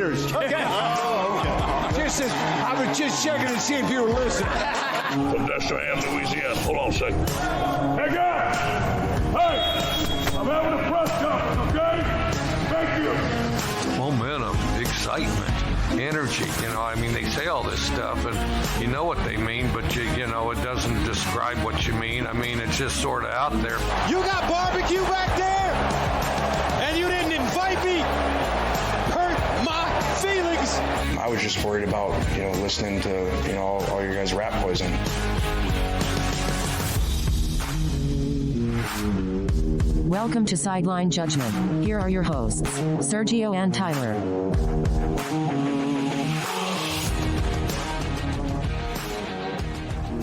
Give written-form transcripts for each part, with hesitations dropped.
Gators. Okay. I was just checking to see if you were listening. From Destrehan, Louisiana. Hold on a second. Hey, guys! Hey! I'm having a press conference, okay? Thank you. Momentum, excitement, energy. I mean, they say all this stuff, and you know what they mean, but you know, it doesn't describe what you mean. I mean, it's just sort of out there. You got barbecue back there, and you didn't invite me. Hurt my feelings. I was just worried about, listening to, all your guys' rap poison. Welcome to Sideline Judgment. Here are your hosts, Sergio and Tyler.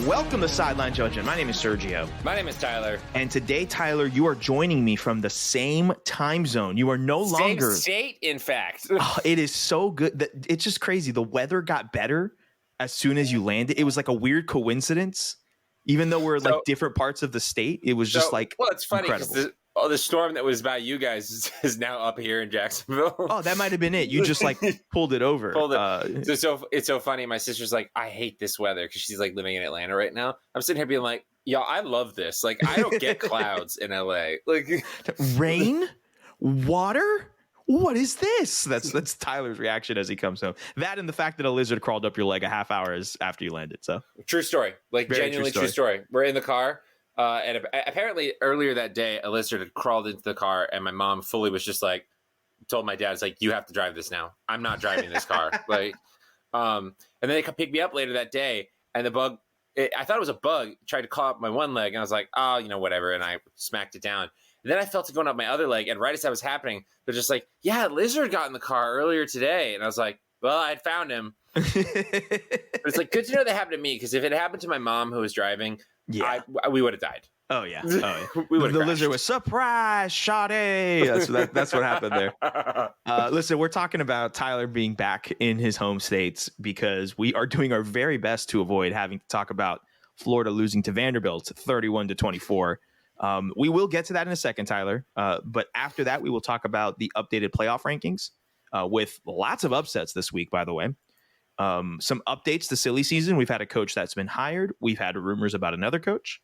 Welcome to Sideline Judgment. My name is Sergio. My name is Tyler. And today, Tyler, you are joining me from the same time zone. You are no longer... Same state, in fact. Oh, it is so good. It's just crazy. The weather got better as soon as you landed. It was like a weird coincidence. Even though we're like different parts of the state, it was just like well, it's funny because the storm that was by you guys is now up here in Jacksonville. Oh, that might have been it. You just like pulled it over. So it's so funny. My sister's like, I hate this weather because she's like living in Atlanta right now. I'm sitting here being like, yo, I love this. Like, I don't get clouds in LA. Like rain, water. What is this? That's Tyler's reaction as he comes home. That and the fact that a lizard crawled up your leg a half hour after you landed. So true story, like very genuinely true story. We're in the car, and apparently earlier that day, a lizard had crawled into the car, and my mom fully was just like, told my dad, "It's like you have to drive this now. I'm not driving this car." And then they come pick me up later that day, and the bug. I thought it was a bug. Tried to claw up my one leg, and I was like, "Oh, whatever," and I smacked it down. And then I felt it going up my other leg, and right as that was happening, they're just like, yeah, lizard got in the car earlier today. And I was like, well, I'd found him. But it's like, good to know that happened to me, because if it happened to my mom who was driving, we would have died. Oh, yeah. We would have The lizard was, surprise, Sade. That's what happened there. Listen, we're talking about Tyler being back in his home states because we are doing our very best to avoid having to talk about Florida losing to Vanderbilt 31-24. We will get to that in a second, Tyler. But after that, we will talk about the updated playoff rankings with lots of upsets this week, by the way. Some updates to silly season. We've had a coach that's been hired. We've had rumors about another coach.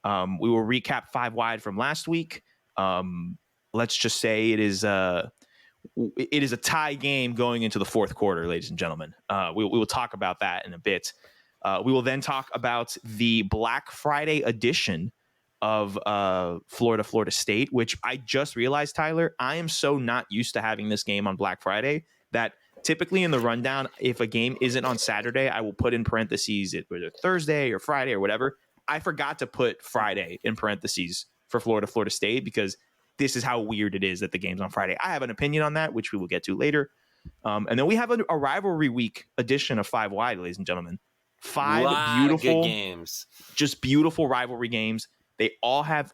We will recap 5 wide from last week. Let's just say it is a tie game going into the fourth quarter, ladies and gentlemen. We will talk about that in a bit. We will then talk about the Black Friday edition of Florida State, which I just realized, Tyler, I am so not used to having this game on Black Friday that typically in the rundown, if a game isn't on Saturday, I will put in parentheses whether Thursday or Friday or whatever. I forgot to put Friday in parentheses for Florida State because this is how weird it is that the game's on Friday. I have an opinion on that, which we will get to later. And then we have a rivalry week edition of 5 wide, ladies and gentlemen. 5 beautiful good games, just beautiful rivalry games. They all have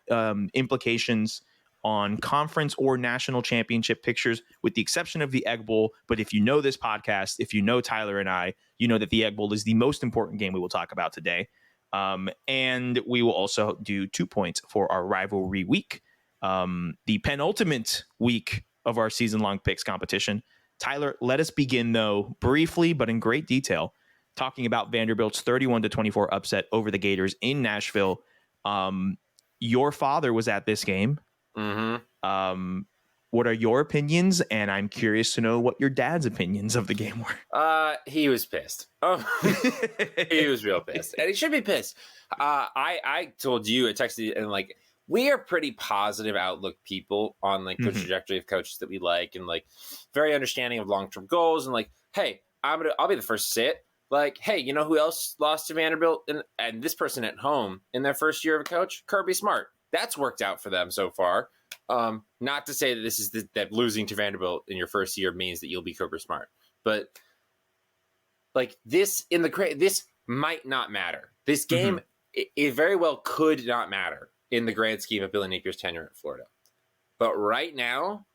implications on conference or national championship pictures, with the exception of the Egg Bowl. But if you know this podcast, if you know Tyler and I, you know that the Egg Bowl is the most important game we will talk about today. And we will also do 2 points for our rivalry week, the penultimate week of our season-long picks competition. Tyler, let us begin, though, briefly but in great detail, talking about Vanderbilt's 31-24 upset over the Gators in Nashville. Your father was at this game. Mm-hmm. What are your opinions? And I'm curious to know what your dad's opinions of the game were. He was pissed. Oh, he was real pissed, and he should be pissed. I told you, I texted you, and like, we are pretty positive outlook people on like the trajectory of coaches that we like, and like very understanding of long-term goals, and like, hey, I'll be the first to say it. Like, hey, you know who else lost to Vanderbilt and this person at home in their first year of a coach? Kirby Smart. That's worked out for them so far. Not to say that this is that losing to Vanderbilt in your first year means that you'll be Kirby Smart, but like this might not matter. This game, it very well could not matter in the grand scheme of Billy Napier's tenure at Florida. But right now,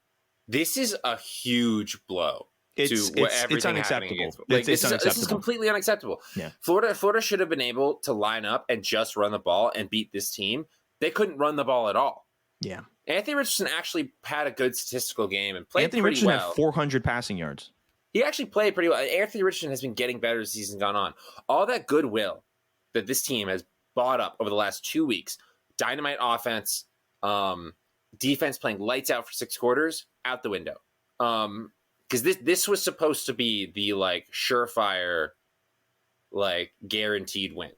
this is a huge blow. It's unacceptable. Like, this is completely unacceptable. Yeah. Florida should have been able to line up and just run the ball and beat this team. They couldn't run the ball at all. Yeah. Anthony Richardson actually had a good statistical game and played Anthony pretty Richardson well. had 400 passing yards. he actually played pretty well. Anthony Richardson has been getting better as the season's gone on. All that goodwill that this team has bought up over the last 2 weeks, dynamite offense, defense playing lights out for 6 quarters, out the window. Because this was supposed to be the like surefire, like guaranteed win.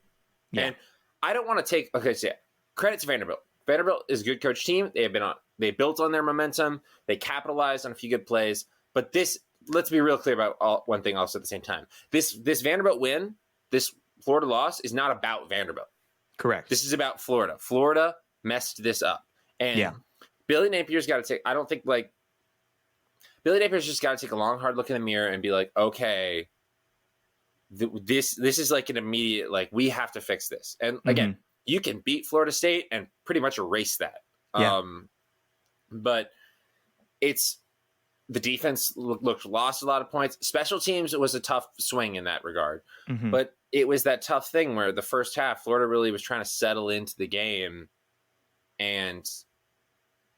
Yeah. And I don't want to take credit to Vanderbilt. Vanderbilt is a good coach team. They built on their momentum. They capitalized on a few good plays. But this, let's be real clear about one thing also at the same time. This Vanderbilt win, this Florida loss is not about Vanderbilt. Correct. This is about Florida. Florida messed this up. And Billy Napier's got to take, I don't think like, Billy Napier's just got to take a long, hard look in the mirror and be like, okay, this is like an immediate, like, we have to fix this. And again, you can beat Florida State and pretty much erase that. Yeah. But it's, the defense lost a lot of points. Special teams, it was a tough swing in that regard. But it was that tough thing where the first half, Florida really was trying to settle into the game and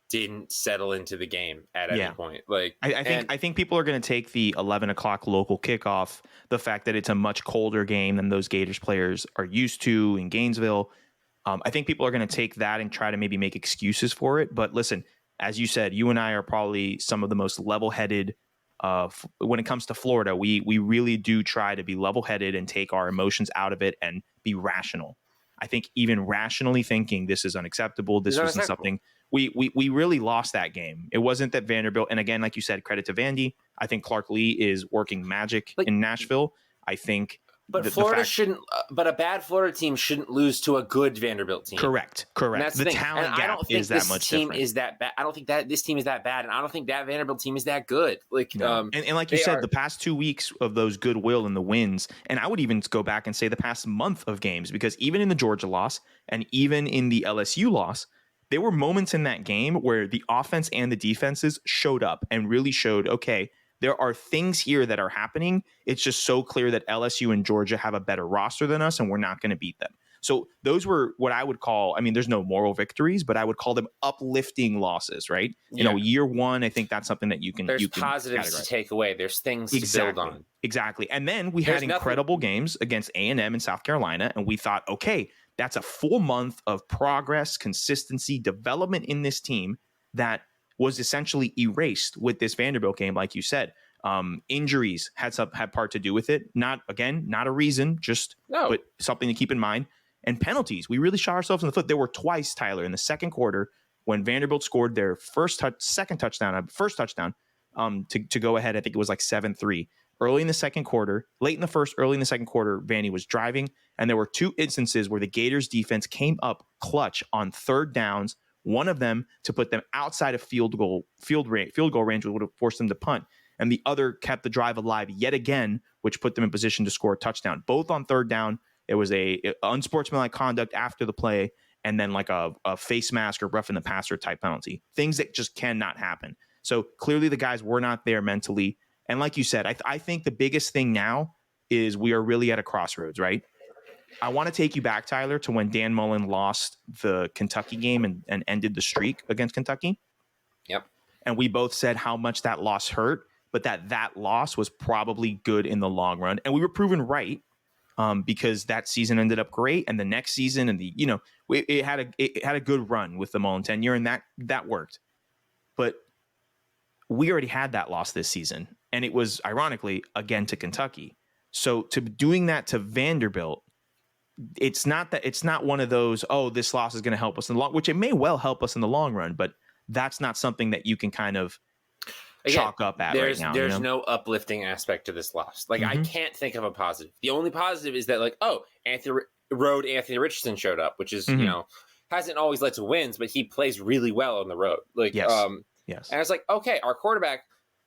didn't settle into the game at any point. Like I think people are going to take the 11 o'clock local kickoff, the fact that it's a much colder game than those Gators players are used to in Gainesville. I think people are going to take that and try to maybe make excuses for it. But listen, as you said, you and I are probably some of the most level-headed when it comes to Florida. We really do try to be level-headed and take our emotions out of it and be rational. I think even rationally thinking this is unacceptable. This wasn't something we really lost that game. It wasn't that Vanderbilt, and again, like you said, credit to Vandy. I think Clark Lee is working magic in Nashville. I think But Florida shouldn't. But a bad Florida team shouldn't lose to a good Vanderbilt team. Correct. That's the talent gap is that much different. Is that bad. I don't think that this team is that bad, and I don't think that Vanderbilt team is that good. Like, no. And like you said, the past 2 weeks of those goodwill and the wins, and I would even go back and say the past month of games, because even in the Georgia loss and even in the LSU loss, there were moments in that game where the offense and the defenses showed up and really showed, okay, there are things here that are happening. It's just so clear that LSU and Georgia have a better roster than us, and we're not going to beat them. So those were what I would call, I mean, there's no moral victories, but I would call them uplifting losses, right? You know, year one, I think that's something that you can positives categorize. To take away. There's things to build on. Exactly. And then we had incredible games against A&M and South Carolina, and we thought, okay, that's a full month of progress, consistency, development in this team that was essentially erased with this Vanderbilt game, like you said. Injuries had part to do with it. Not a reason, but something to keep in mind. And penalties. We really shot ourselves in the foot. There were twice, Tyler, in the second quarter when Vanderbilt scored their first touchdown to go ahead. I think it was like 7-3. Early in the second quarter, late in the first, early in the second quarter, Vandy was driving, and there were two instances where the Gators defense came up clutch on third downs. One of them to put them outside of field goal range, which would have forced them to punt, and the other kept the drive alive yet again, which put them in position to score a touchdown. Both on third down. It was a unsportsmanlike conduct after the play, and then like a face mask or roughing the passer type penalty. Things that just cannot happen. So clearly the guys were not there mentally. And like you said, I think the biggest thing now is we are really at a crossroads, right? I want to take you back, Tyler, to when Dan Mullen lost the Kentucky game and ended the streak against Kentucky. Yep. And we both said how much that loss hurt, but that loss was probably good in the long run. And we were proven right because that season ended up great. And the next season and it had a good run with the Mullen tenure, and that worked. But we already had that loss this season. And it was, ironically, again to Kentucky. So to doing that to Vanderbilt, it's not one of those, oh, this loss is going to help us in the long, which it may well help us in the long run, but that's not something that you can kind of chalk up at right now. There's no uplifting aspect to this loss. Like, I can't think of a positive. The only positive is that, like, Anthony Richardson showed up, which is, hasn't always led to wins, but he plays really well on the road. Like, yes. And I was like, okay,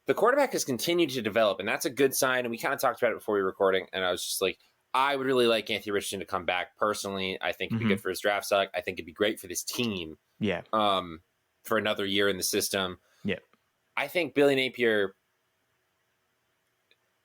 the quarterback has continued to develop, and that's a good sign. And we kind of talked about it before we were recording, and I was just like, I would really like Anthony Richardson to come back personally. I think it'd be good for his draft stock. I think it'd be great for this team. Yeah. For another year in the system. Yeah. I think Billy Napier.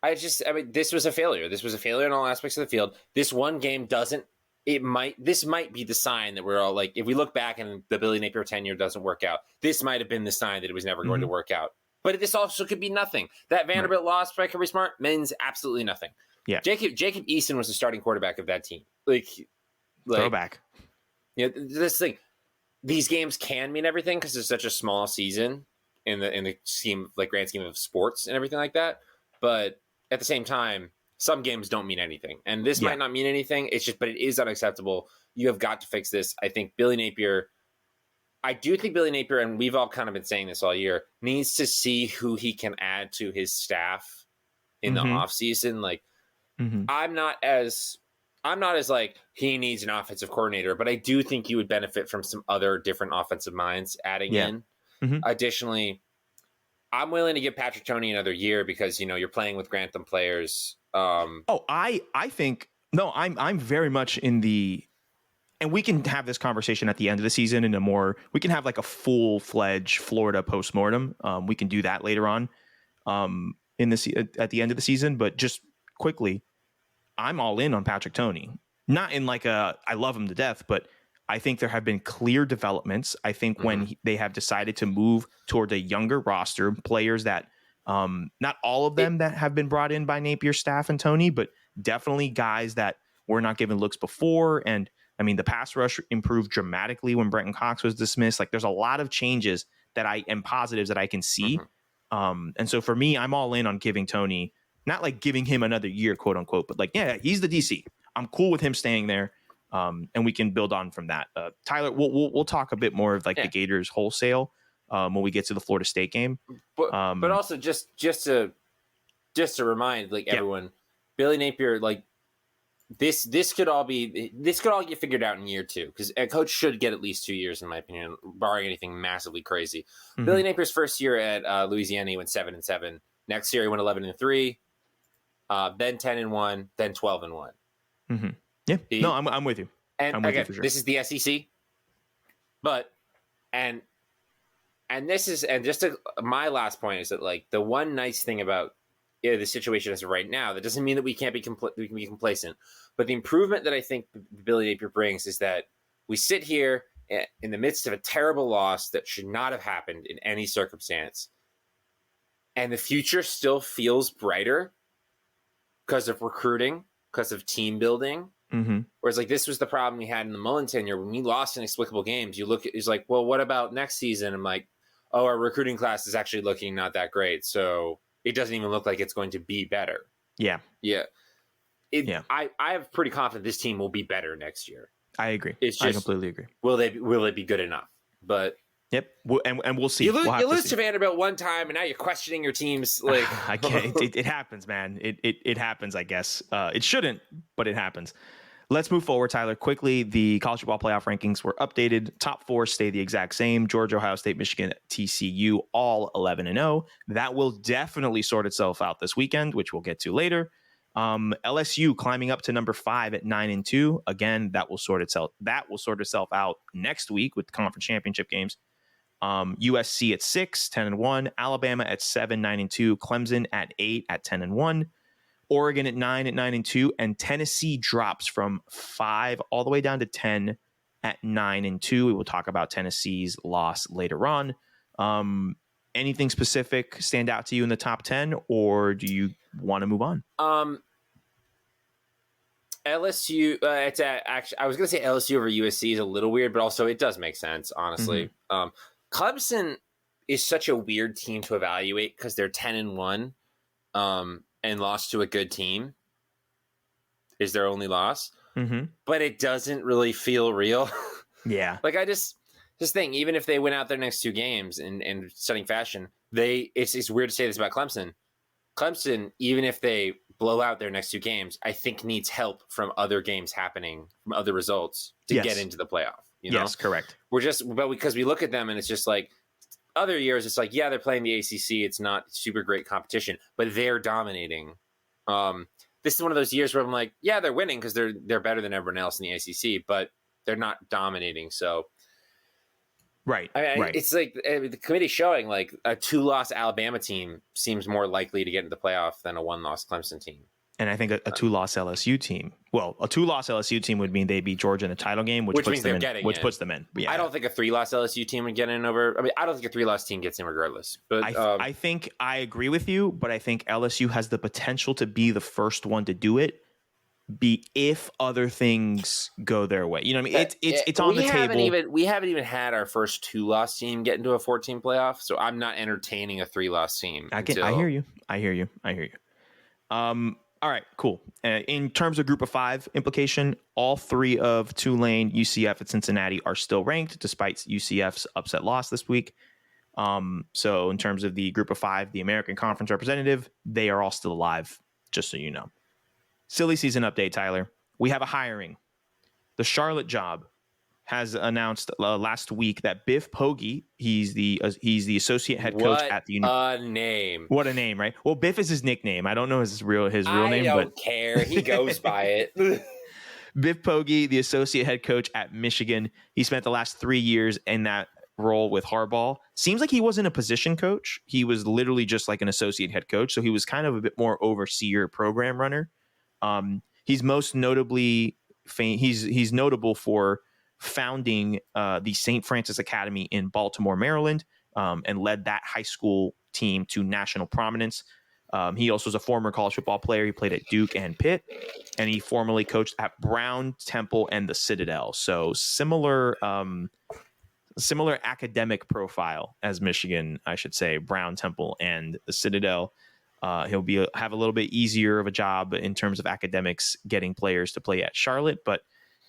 This was a failure. This was a failure in all aspects of the field. This one game doesn't. This might be the sign that we're all like, if we look back and the Billy Napier tenure doesn't work out, this might have been the sign that it was never going to work out. But this also could be nothing. That Vanderbilt loss by Kirby Smart means absolutely nothing. Yeah. Jacob Eason was the starting quarterback of that team. Like throwback. This thing, these games can mean everything because it's such a small season in the scheme, like grand scheme of sports and everything like that. But at the same time, some games don't mean anything, and this might not mean anything. But it is unacceptable. You have got to fix this. I think Billy Napier, and we've all kind of been saying this all year, needs to see who he can add to his staff in the offseason. Like, I'm not as like he needs an offensive coordinator, but I do think you would benefit from some other different offensive minds adding in. Additionally, I'm willing to give Patrick Toney another year because you're playing with Grantham players. I think no, I'm very much in the, and we can have this conversation at the end of the season we can have like a full-fledged Florida postmortem. We can do that later on at the end of the season, but just quickly, I'm all in on Patrick Toney. Not in like I love him to death, but I think there have been clear developments. I think when they have decided to move toward a younger roster, players that not all of them that have been brought in by Napier's staff and Toney, but definitely guys that were not given looks before. And I mean, the pass rush improved dramatically when Brenton Cox was dismissed. Like, there's a lot of changes that I am positives that I can see. And so for me, I'm all in on giving Toney, not like giving him another year, quote unquote, but like, yeah, he's the DC. I'm cool with him staying there. And we can build on from that. Tyler, we'll talk a bit more of like the Gators wholesale when we get to the Florida State game. But also just to remind everyone, Billy Napier, like this could all get figured out in year 2 because a coach should get at least 2 years in my opinion, barring anything massively crazy. Billy Napier's first year at Louisiana, he went 7-7. Next year he went 11-3, then 10-1, then 12-1. Yeah, no, I'm with you. And I'm with again, you for sure. This is the SEC, but and this is my last point is that like the one nice thing about the situation as of right now, that doesn't mean that we can be complacent, but the improvement that I think Billy Napier brings is that we sit here in the midst of a terrible loss that should not have happened in any circumstance, and the future still feels brighter because of recruiting, because of team building. Whereas like this was the problem we had in the Mullen tenure when we lost inexplicable games. You look at it's like, well, what about next season? I'm like, oh, our recruiting class is actually looking not that great, so it doesn't even look like it's going to be better. I have pretty confident this team will be better next year. I agree. I completely agree. Will it be good enough? But and we'll see. You lose to Vanderbilt one time, and now you're questioning your team's like. I can't. It happens, man. It happens. I guess it shouldn't, but it happens. Let's move forward, Tyler. Quickly, the college football playoff rankings were updated. Top 4 stay the exact same. Georgia, Ohio State, Michigan, TCU, all 11-0. That will definitely sort itself out this weekend, which we'll get to later. LSU climbing up to number 5 at 9-2. Again, that will sort itself out next week with the conference championship games. USC at 6, 10-1. Alabama at 7, 9-2. Clemson at 8 at 10-1. Oregon at 9 at 9-2, and Tennessee drops from 5 all the way down to 10 at 9-2. We will talk about Tennessee's loss later on. Anything specific stand out to you in the top 10, or do you want to move on? LSU, it's actually I was going to say LSU over USC is a little weird, but also it does make sense, honestly. Clemson is such a weird team to evaluate because they're 10-1. And lost to a good team is their only loss. But it doesn't really feel real. Yeah. Like I just think, even if they win out their next 2 games in stunning fashion, it's weird to say this about Clemson. Clemson, even if they blow out their next 2 games, I think needs help from other games happening, from other results to get into the playoff. You know? Yes, correct. But because we look at them and it's just like, other years, it's like, yeah, they're playing the ACC. It's not super great competition, but they're dominating. This is one of those years where I'm like, yeah, they're winning because they're better than everyone else in the ACC, but they're not dominating. So, right. It's like the committee showing like a 2-loss Alabama team seems more likely to get into the playoff than a 1-loss Clemson team. And I think a 2-loss LSU team. Well, a 2-loss LSU team would mean they beat Georgia in the title game, which puts them in. Puts them in. Yeah. I don't think a 3-loss LSU team would get in over. I mean, I don't think a 3-loss team gets in regardless. But I think I agree with you, but I think LSU has the potential to be the first one to do it. If other things go their way, you know what I mean? It's on the table. We haven't even had our first 2-loss team get into a 14 playoff, so I'm not entertaining a 3-loss team. I hear you. All right, cool. In terms of Group of 5 implication, all 3 of Tulane, UCF, and Cincinnati are still ranked despite UCF's upset loss this week. So in terms of the Group of 5, the American Conference representative, they are all still alive, just so you know. Silly season update, Tyler. We have a hiring. The Charlotte job has announced last week that Biff Poggi, he's the associate head coach at the What a name! What a name, right? Well, Biff is his nickname. I don't know his real name. I don't care. He goes by it. Biff Poggi, the associate head coach at Michigan. He spent the last 3 years in that role with Harbaugh. Seems like he wasn't a position coach. He was literally just like an associate head coach. So he was kind of a bit more overseer, program runner. He's most notably he's notable for founding the St. Francis Academy in Baltimore, Maryland, and led that high school team to national prominence. He also was a former college football player. He played at Duke and Pitt, and he formerly coached at Brown, Temple, and the Citadel. So similar academic profile as Michigan, I should say, Brown, Temple, and the Citadel. He'll have a little bit easier of a job in terms of academics getting players to play at Charlotte, but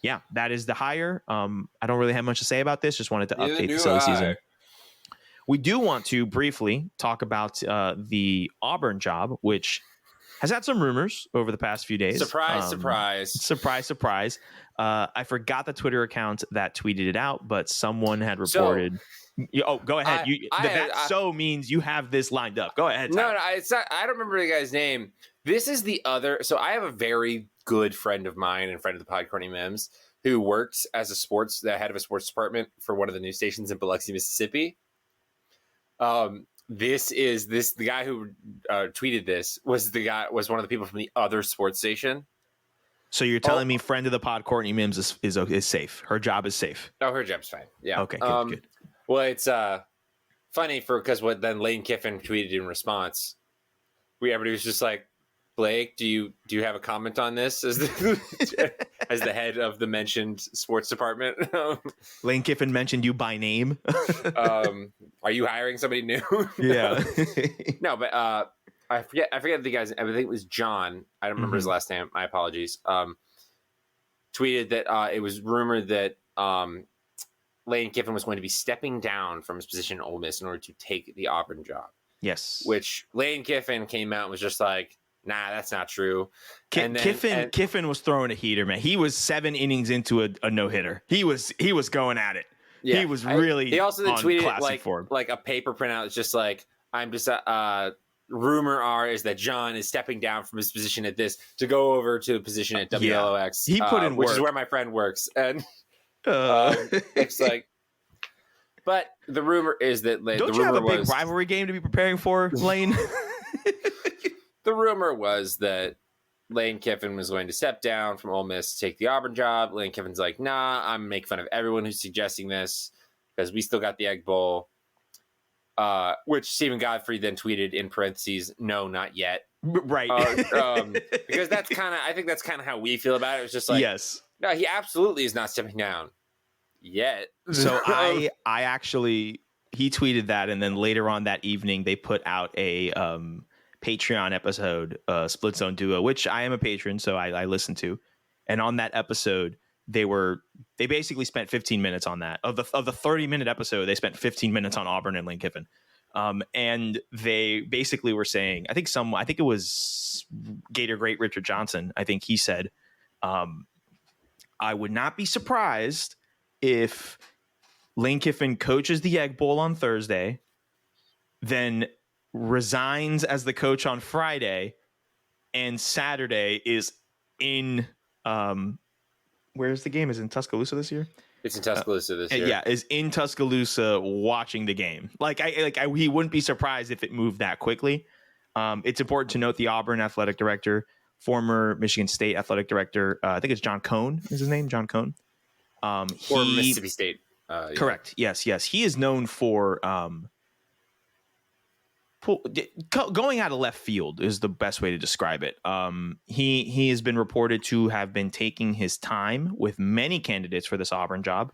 yeah, that is the hire. I don't really have much to say about this. Just wanted to update the silly season. We do want to briefly talk about the Auburn job, which has had some rumors over the past few days. Surprise. Surprise. I forgot the Twitter account that tweeted it out, but someone had reported. Go ahead. That means you have this lined up. Go ahead. No, it's not. I don't remember the guy's name. This is the other. So I have a very good friend of mine and friend of the pod, Courtney Mims, who works as the head of a sports department for one of the news stations in Biloxi, Mississippi. The guy who tweeted this was one of the people from the other sports station. So you're telling me friend of the pod, Courtney Mims is safe. Her job is safe. Oh, her job's fine. Yeah. Okay. Good. Well, it's funny because what then Lane Kiffin tweeted in response. Everybody was just like, Blake, do you have a comment on this as the head of the mentioned sports department? Lane Kiffin mentioned you by name. Are you hiring somebody new? Yeah. No, but I forget the guy's. I think it was John. I don't remember his last name. My apologies. Tweeted that it was rumored that Lane Kiffin was going to be stepping down from his position in Ole Miss in order to take the Auburn job. Yes. Which Lane Kiffin came out and was just like, nah, that's not true. Kiffin was throwing a heater, man. He was 7 innings into a no-hitter. He was going at it. Yeah. He was really he also then tweeted form. like a paper printout. It's just like, I'm just rumor is that John is stepping down from his position at this to go over to a position at WLOX. He put in which work. Is where my friend works. And it's like, but the rumor is that don't you have a big rivalry game to be preparing for, Lane? The rumor was that Lane Kiffin was going to step down from Ole Miss to take the Auburn job. Lane Kiffin's like, nah, I'm making fun of everyone who's suggesting this because we still got the Egg Bowl. Which Stephen Godfrey then tweeted in parentheses, no, not yet. Right. Because I think that's kind of how we feel about it. It's just like, yes, no, he absolutely is not stepping down yet. So I actually, he tweeted that. And then later on that evening, they put out a Patreon episode, Split Zone Duo, which I am a patron, so I listen to. And on that episode, they basically spent 15 minutes on that. Of the 30-minute episode, they spent 15 minutes on Auburn and Lane Kiffin. And they basically were saying, I think it was Gator great Richard Johnson. I think he said, I would not be surprised if Lane Kiffin coaches the Egg Bowl on Thursday, then resigns as the coach on Friday, and Saturday is in where's the game? Is it in Tuscaloosa this year? It's in Tuscaloosa this year. Yeah, is in Tuscaloosa watching the game. He wouldn't be surprised if it moved that quickly. It's important to note the Auburn athletic director former Michigan State athletic director. I think it's John Cohn is his name. John Cohn. Or Mississippi State. Correct. Yes. He is known for going out of left field is the best way to describe it. He has been reported to have been taking his time with many candidates for this Auburn job.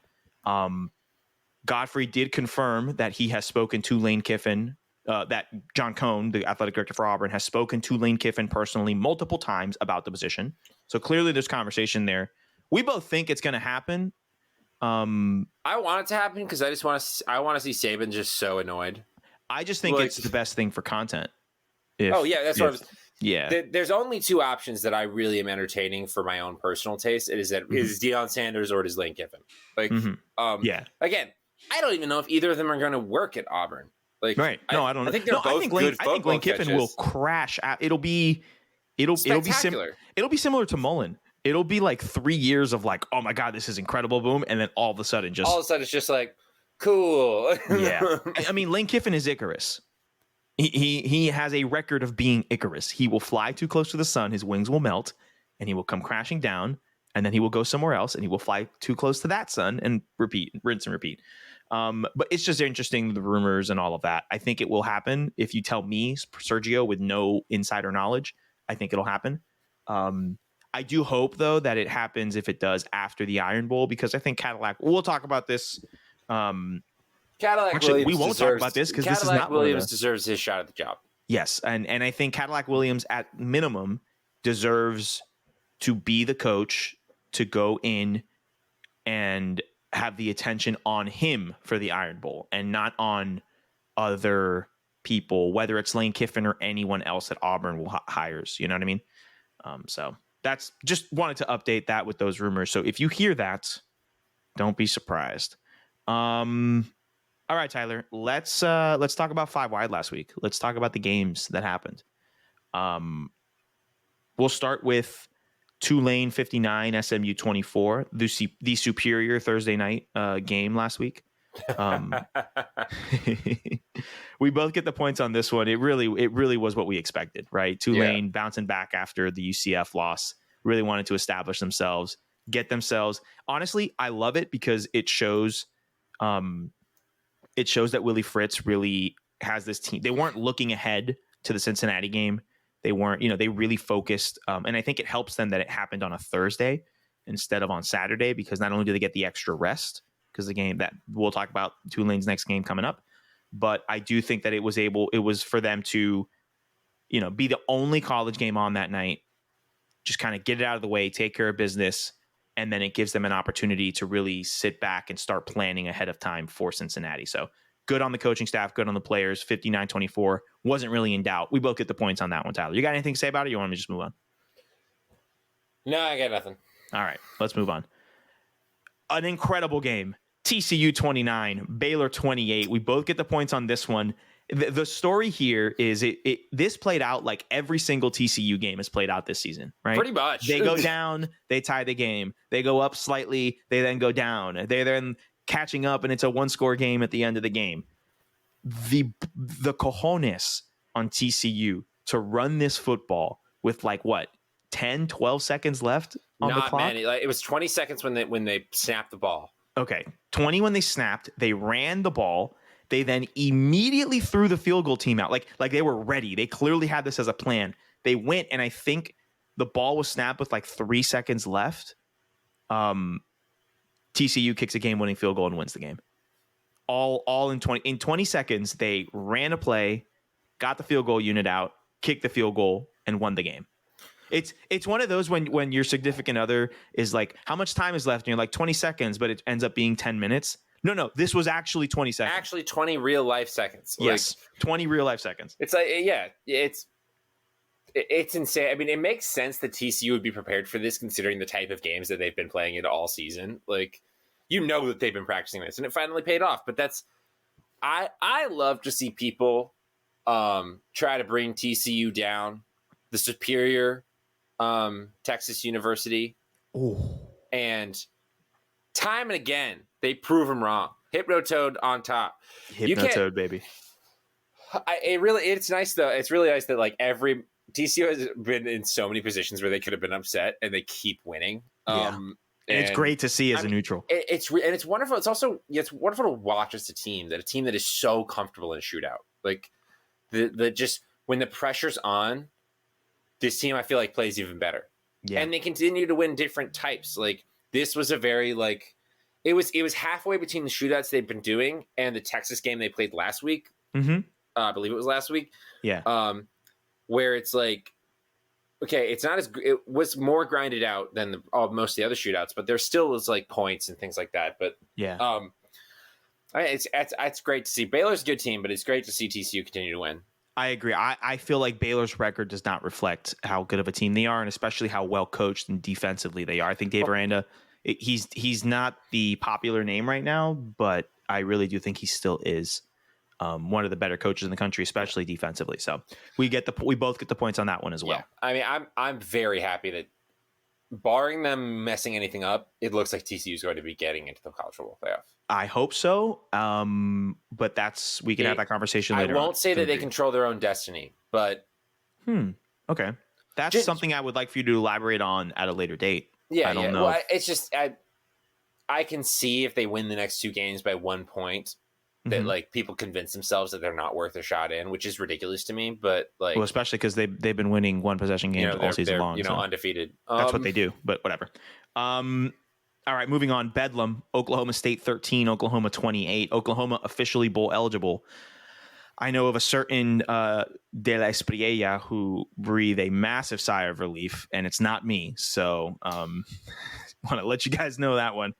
Godfrey did confirm that he has spoken to Lane Kiffin, that John Cohn, the athletic director for Auburn, has spoken to Lane Kiffin personally multiple times about the position. So clearly there's conversation there. We both think it's going to happen. I want it to happen because I want to see Saban just so annoyed. I just think it's the best thing for content. That's what I was. Yeah. There's only two options that I really am entertaining for my own personal taste. It is that it is Deion Sanders or it is Lane Kiffin. Again, I don't even know if either of them are going to work at Auburn. Right. No, I don't know. I think they're both good. I think Lane Kiffin will crash out. It'll be spectacular. It'll be similar to Mullen. It'll be like 3 years of like, oh my God, this is incredible, boom, and then all of a sudden it's just like, cool. Yeah. I mean, Lane Kiffin is Icarus. He has a record of being Icarus. He will fly too close to the sun, his wings will melt, and he will come crashing down, and then he will go somewhere else, and he will fly too close to that sun and rinse and repeat. But it's just interesting, the rumors and all of that. I think it will happen. If you tell me, Sergio, with no insider knowledge, I think it'll happen. I do hope, though, that it happens if it does after the Iron Bowl, because I think Cadillac, we'll talk about this. We won't talk about this because this is not Williams deserves his shot at the job. Yes. And I think Cadillac Williams at minimum deserves to be the coach to go in and have the attention on him for the Iron Bowl and not on other people, whether it's Lane Kiffin or anyone else that Auburn will hires. You know what I mean? So that's just wanted to update that with those rumors. So if you hear that, don't be surprised. All right, Tyler, let's talk about 5 Wide last week. Let's talk about the games that happened. We'll start with Tulane 59, SMU 24, the superior Thursday night game last week. We both get the points on this one. It really was what we expected, right? Tulane bouncing back after the UCF loss, really wanted to establish themselves, get themselves. Honestly, I love it because it shows that Willie Fritz really has this team. They weren't looking ahead to the Cincinnati game. They weren't, they really focused. And I think it helps them that it happened on a Thursday instead of on Saturday, because not only do they get the extra rest, because the game that we'll talk about, Tulane's next game coming up, but I do think that it was for them to, be the only college game on that night, just kind of get it out of the way, take care of business. And then it gives them an opportunity to really sit back and start planning ahead of time for Cincinnati. So good on the coaching staff, good on the players. 59-24 wasn't really in doubt. We both get the points on that one, Tyler. You got anything to say about it? Or you want me to just move on? No, I got nothing. All right, let's move on. An incredible game. TCU 29, Baylor 28. We both get the points on this one. The story here is this played out like every single TCU game has played out this season, right? Pretty much. They go down, they tie the game. They go up slightly, they then go down. They're then catching up, and it's a one-score game at the end of the game. The cojones on TCU to run this football with 10, 12 seconds left on the clock? Not many. It was 20 seconds when they snapped the ball. Okay, 20 when they snapped. They ran the ball. They then immediately threw the field goal team out. Like they were ready. They clearly had this as a plan. They went, and I think the ball was snapped with 3 seconds left. TCU kicks a game-winning field goal and wins the game. All in 20 seconds, they ran a play, got the field goal unit out, kicked the field goal, and won the game. It's one of those when your significant other is like, how much time is left? And you're like 20 seconds, but it ends up being 10 minutes. No, this was actually 20 seconds. Actually 20 real life seconds. Yes, 20 real life seconds. It's it's insane. I mean, it makes sense that TCU would be prepared for this considering the type of games that they've been playing it all season. That they've been practicing this, and it finally paid off. But I love to see people try to bring TCU down, the superior Texas University. Ooh. And time and again, they prove them wrong. Hypnotoad on top. Hypnotoad, baby. It's nice though. It's really nice that TCU has been in so many positions where they could have been upset, and they keep winning. Yeah. And it's great to see as a neutral. It's wonderful. It's wonderful to watch as a team that is so comfortable in a shootout. Like the just when the pressure's on, this team I feel like plays even better. Yeah. And they continue to win different types. Like this was a very like it was halfway between the shootouts they've been doing and the Texas game they played last week. Mm-hmm. I believe it was last week. Yeah. Where it's like, okay, it was more grinded out than most of the other shootouts, but there still was like points and things like that. But yeah, it's great to see. Baylor's a good team, but it's great to see TCU continue to win. I agree. I feel like Baylor's record does not reflect how good of a team they are, and especially how well coached and defensively they are. I think Dave Aranda, he's not the popular name right now, but I really do think he still is one of the better coaches in the country, especially defensively. So we both get the points on that one as well. Yeah. I mean, I'm very happy that, barring them messing anything up, it looks like TCU is going to be getting into the college football playoff. I hope so. But we can have that conversation later. I won't say that they control their own destiny, but okay, that's something I would like for you to elaborate on at a later date. Yeah, I don't know. Well, it's just I can see if they win the next 2 games by 1 point. That like people convince themselves that they're not worth a shot in, which is ridiculous to me. But like, well, especially because they've been winning 1 possession games all season long. Undefeated. That's what they do. But whatever. All right, moving on. Bedlam, Oklahoma State 13, Oklahoma 28. Oklahoma officially bowl eligible. I know of a certain De La Espriella who breathe a massive sigh of relief, and it's not me. So want to let you guys know that one.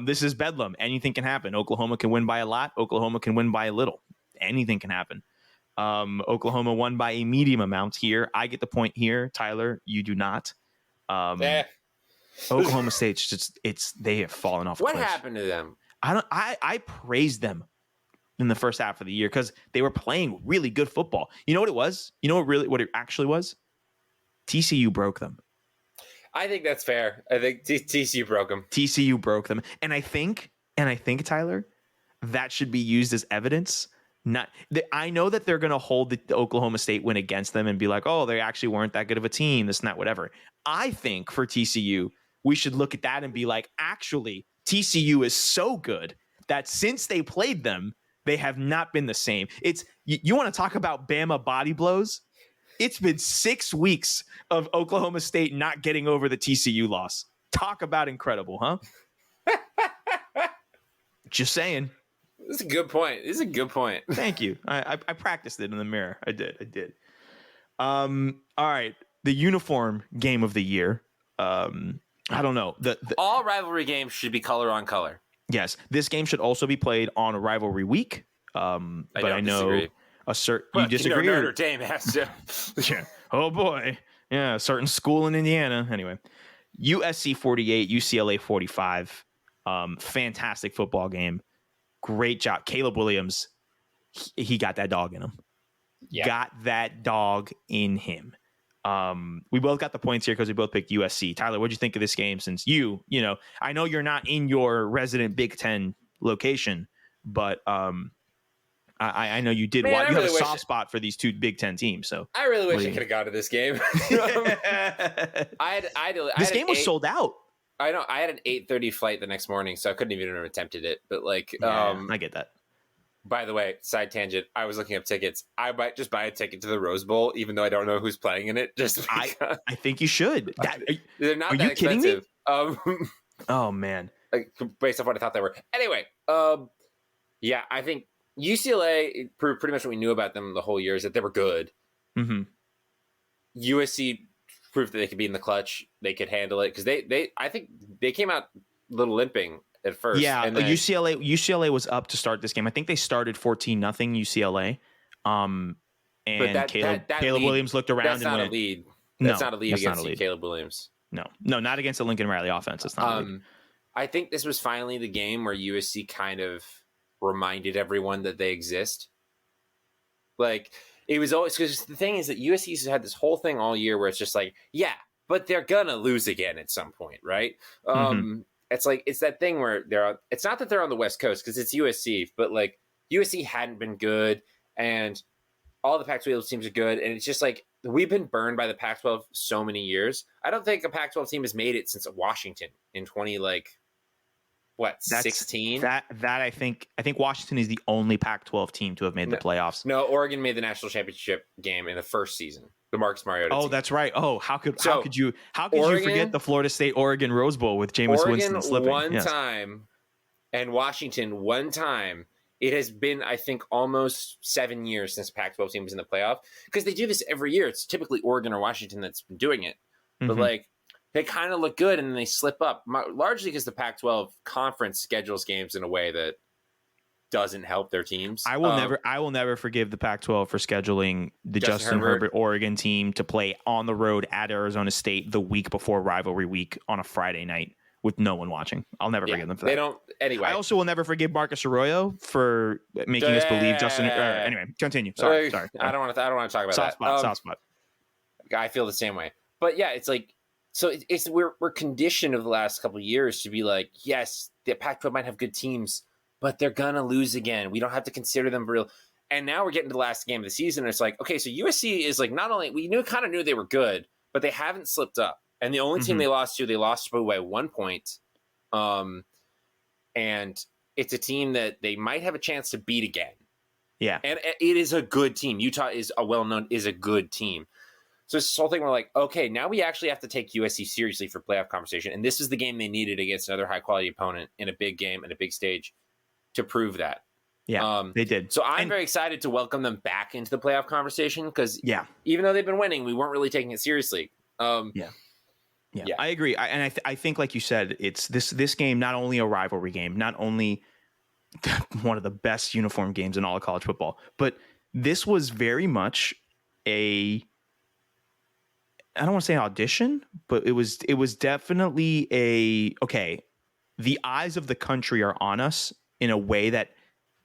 This is Bedlam. Anything can happen. Oklahoma can win by a lot. Oklahoma can win by a little. Anything can happen. Oklahoma won by a medium amount here. I get the point here. Tyler, you do not. Oklahoma State, they have fallen off. What happened to them? I praised them in the first half of the year because they were playing really good football. You know what it was? You know what it actually was? TCU broke them. I think that's fair. I think TCU broke them. TCU broke them. And I think, Tyler, that should be used as evidence. I know that they're going to hold the Oklahoma State win against them and be like, oh, they actually weren't that good of a team, this and that, whatever. I think for TCU, we should look at that and be like, actually, TCU is so good that since they played them, they have not been the same. You want to talk about Bama body blows? It's been 6 weeks of Oklahoma State not getting over the TCU loss. Talk about incredible, huh? Just saying. This is a good point. Thank you. I practiced it in the mirror. I did. All right. The uniform game of the year. I don't know. All rivalry games should be color on color. Yes. This game should also be played on a rivalry week. But I know disagree. You disagree? Notre Dame has to. Yeah. Oh boy. Yeah. A certain school in Indiana. Anyway, USC 48, UCLA 45. Fantastic football game. Great job. Caleb Williams. He got that dog in him. Yeah. Got that dog in him. We both got the points here because we both picked USC. Tyler, what'd you think of this game? Since you know, I know you're not in your resident Big Ten location, but I know you did. You have a soft spot for these 2 Big Ten teams. So I really wish I could have gone to this game. This game was sold out. I know. I had an 8:30 flight the next morning, so I couldn't even have attempted it. But I get that. By the way, side tangent. I was looking up tickets. I might just buy a ticket to the Rose Bowl, even though I don't know who's playing in it. Just I think you should. They're not are that you expensive. Kidding me? Oh man. Based off what I thought they were. Anyway, yeah, I think UCLA proved pretty much what we knew about them the whole year is that they were good. Mm-hmm. USC proved that they could be in the clutch. They could handle it because I think they came out a little limping at first. Yeah, and then, UCLA was up to start this game. I think they started 14-0 UCLA. And Caleb Williams looked around that's and not went, a lead. That's not a lead against not a lead. Caleb Williams. No, not against the Lincoln Riley offense. It's not a lead. I think this was finally the game where USC kind of reminded everyone that they exist. Like, it was always, because the thing is that USC's had this whole thing all year where it's just like, yeah, but they're gonna lose again at some point, right? It's like, it's that thing where it's not that they're on the West Coast because it's USC, but like USC hadn't been good, and all the Pac-12 teams are good, and it's just like we've been burned by the Pac-12 so many years. I don't think a Pac-12 team has made it since Washington in 16? That I think Washington is the only Pac-12 team to have made the playoffs. No, Oregon made the national championship game in the first season. The Marcus Mariota team. That's right. Oh, how could you forget the Florida State Oregon Rose Bowl with Jameis Winston slipping? One time and Washington one time. It has been, I think, almost 7 years since the Pac-12 team was in the playoff, because they do this every year. It's typically Oregon or Washington that's been doing it. But like, they kind of look good and then they slip up, largely because the Pac-12 conference schedules games in a way that doesn't help their teams. I will never forgive the Pac-12 for scheduling the Justin Herbert Oregon team to play on the road at Arizona State the week before rivalry week on a Friday night with no one watching. I'll never forgive them for that. They don't. Anyway, I also will never forgive Marcus Arroyo for making us believe Justin. Anyway, continue. Sorry. I don't want to talk about soft that. Soft spot. I feel the same way. But yeah, it's like, so it's we're conditioned over the last couple of years to be like, yes, the Pac-12 might have good teams, but they're gonna lose again. We don't have to consider them real. And now we're getting to the last game of the season, and it's like, okay, so USC is like, not only we kind of knew they were good, but they haven't slipped up. And the only team they lost by 1 point. And it's a team that they might have a chance to beat again. Yeah. And it is a good team. Utah is a good team. So it's this whole thing where like, okay, now we actually have to take USC seriously for playoff conversation. And this is the game they needed against another high quality opponent in a big game and a big stage to prove that. Yeah, they did. So I'm very excited to welcome them back into the playoff conversation, because even though they've been winning, we weren't really taking it seriously. Yeah, I agree. I think, like you said, it's this game, not only a rivalry game, not only one of the best uniform games in all of college football, but this was very much I don't want to say an audition, but it was definitely the eyes of the country are on us in a way that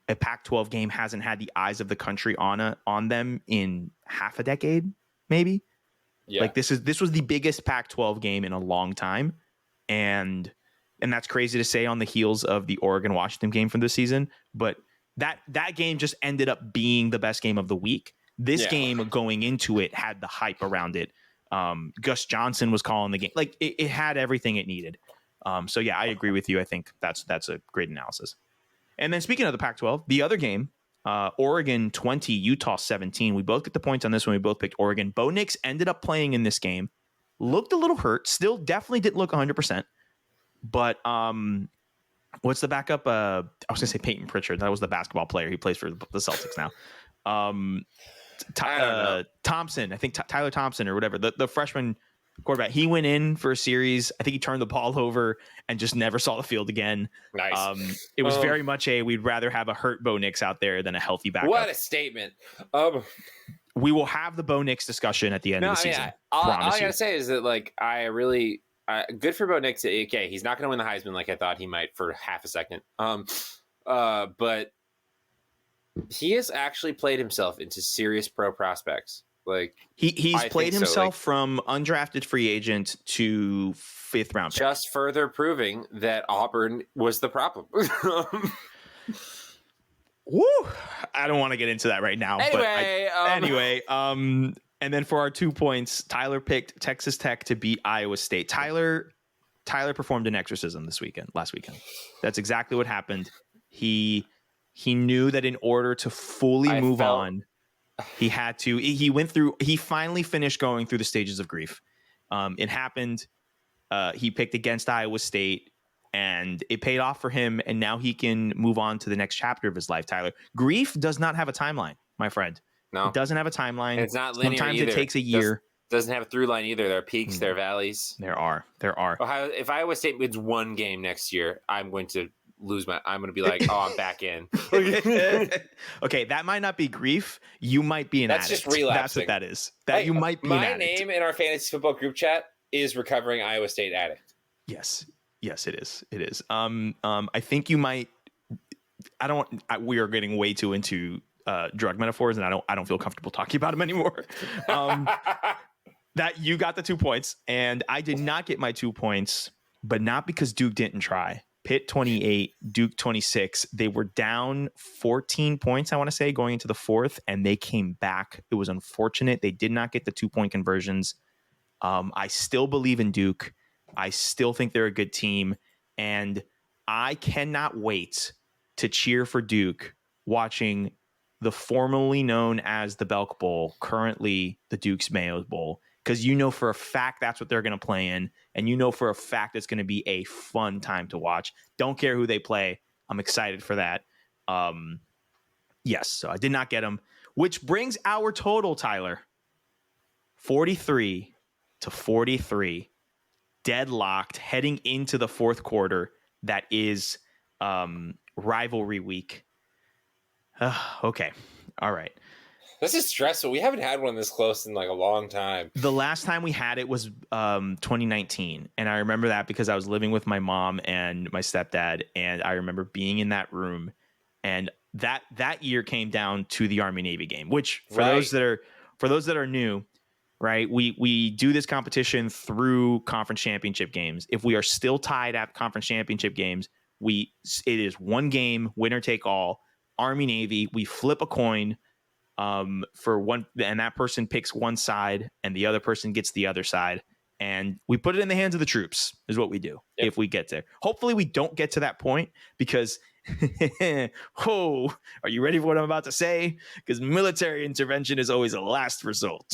a Pac-12 game hasn't had the eyes of the country on them in half a decade, maybe. Yeah. Like this was the biggest Pac-12 game in a long time, and that's crazy to say on the heels of the Oregon-Washington game from this season. But that game just ended up being the best game of the week. This game going into it had the hype around it. Gus Johnson was calling the game. Like it had everything it needed. So yeah, I agree with you. I think that's a great analysis. And then speaking of the Pac-12, the other game. Oregon 20, Utah 17. We both get the points on this one. We both picked Oregon. Bo Nix ended up playing in this game. Looked a little hurt. Still definitely didn't look 100%. But what's the backup? I was going to say Peyton Pritchard. That was the basketball player. He plays for the Celtics now. Thompson. I think Tyler Thompson or whatever. The freshman quarterback. He went in for a series. I think he turned the ball over and just never saw the field again. Nice. It was very much we'd rather have a hurt Bo Nix out there than a healthy backup. What a statement. We will have the Bo Nix discussion at the end of the season. All I gotta say is that like I really good for Bo Nix. Okay, he's not going to win the Heisman like I thought he might for half a second. But he has actually played himself into serious pro prospects. Like he's played himself from undrafted free agent to 5th round pick. Just further proving that Auburn was the problem. Woo! I don't want to get into that right now. Anyway, and then for our 2 points, Tyler picked Texas Tech to beat Iowa State. Tyler performed an exorcism last weekend. That's exactly what happened. He knew that in order to fully move on, he had to. He finally finished going through the stages of grief. It happened. He picked against Iowa State, and it paid off for him. And now he can move on to the next chapter of his life. Tyler, grief does not have a timeline, my friend. No, it doesn't have a timeline. And it's not linear. Sometimes either. It takes a year. Doesn't have a through line either. There are peaks, there are valleys. There are. If Iowa State wins one game next year, I'm going to be like, oh, I'm back in. Okay, that might not be grief. You might be an addict. That's just relapsing. That's what that is. You might be an addict. My name in our fantasy football group chat is recovering Iowa State addict. Yes, it is. It is. I think you might. We are getting way too into drug metaphors, and I don't feel comfortable talking about them anymore. That you got the 2 points, and I did not get my 2 points, but not because Duke didn't try. Pitt 28, Duke 26. They were down 14 points, I want to say, going into the fourth, and they came back. It was unfortunate. They did not get the 2-point conversions. I still believe in Duke. I still think they're a good team, and I cannot wait to cheer for Duke watching the formerly known as the Belk Bowl, currently the Duke's Mayo Bowl, because you know for a fact that's what they're going to play in, and you know for a fact it's going to be a fun time to watch. Don't care who they play. I'm excited for that. Yes, so I did not get them, which brings our total, Tyler, 43-43, deadlocked heading into the fourth quarter. That is rivalry week. Okay. All right. This is stressful. We haven't had one this close in like a long time. The last time we had it was 2019. And I remember that because I was living with my mom and my stepdad. And I remember being in that room. And that year came down to the Army-Navy game, which for those that are new, right, we do this competition through conference championship games. If we are still tied at conference championship games, it is one game, winner take all. Army-Navy, we flip a coin for one, and that person picks one side and the other person gets the other side, and we put it in the hands of the troops is what we do. Yep. If we get there. Hopefully we don't get to that point, because are you ready for what I'm about to say? Because military intervention is always a last result.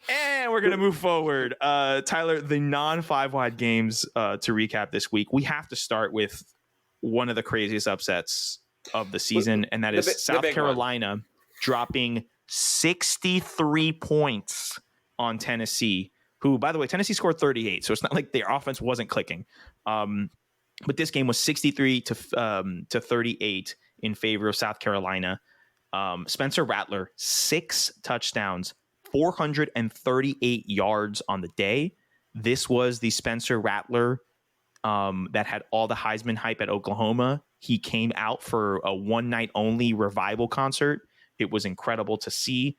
And we're going to move forward. Tyler, the non-5-wide games to recap this week, we have to start with one of the craziest upsets of the season, and that is South Carolina dropping 63 points on Tennessee, who, by the way, Tennessee scored 38, so it's not like their offense wasn't clicking. But this game was 63 to 38 in favor of South Carolina. Spencer Rattler, 6 touchdowns, 438 yards on the day. This was the Spencer Rattler that had all the Heisman hype at Oklahoma. He came out for a one-night only revival concert. It was incredible to see.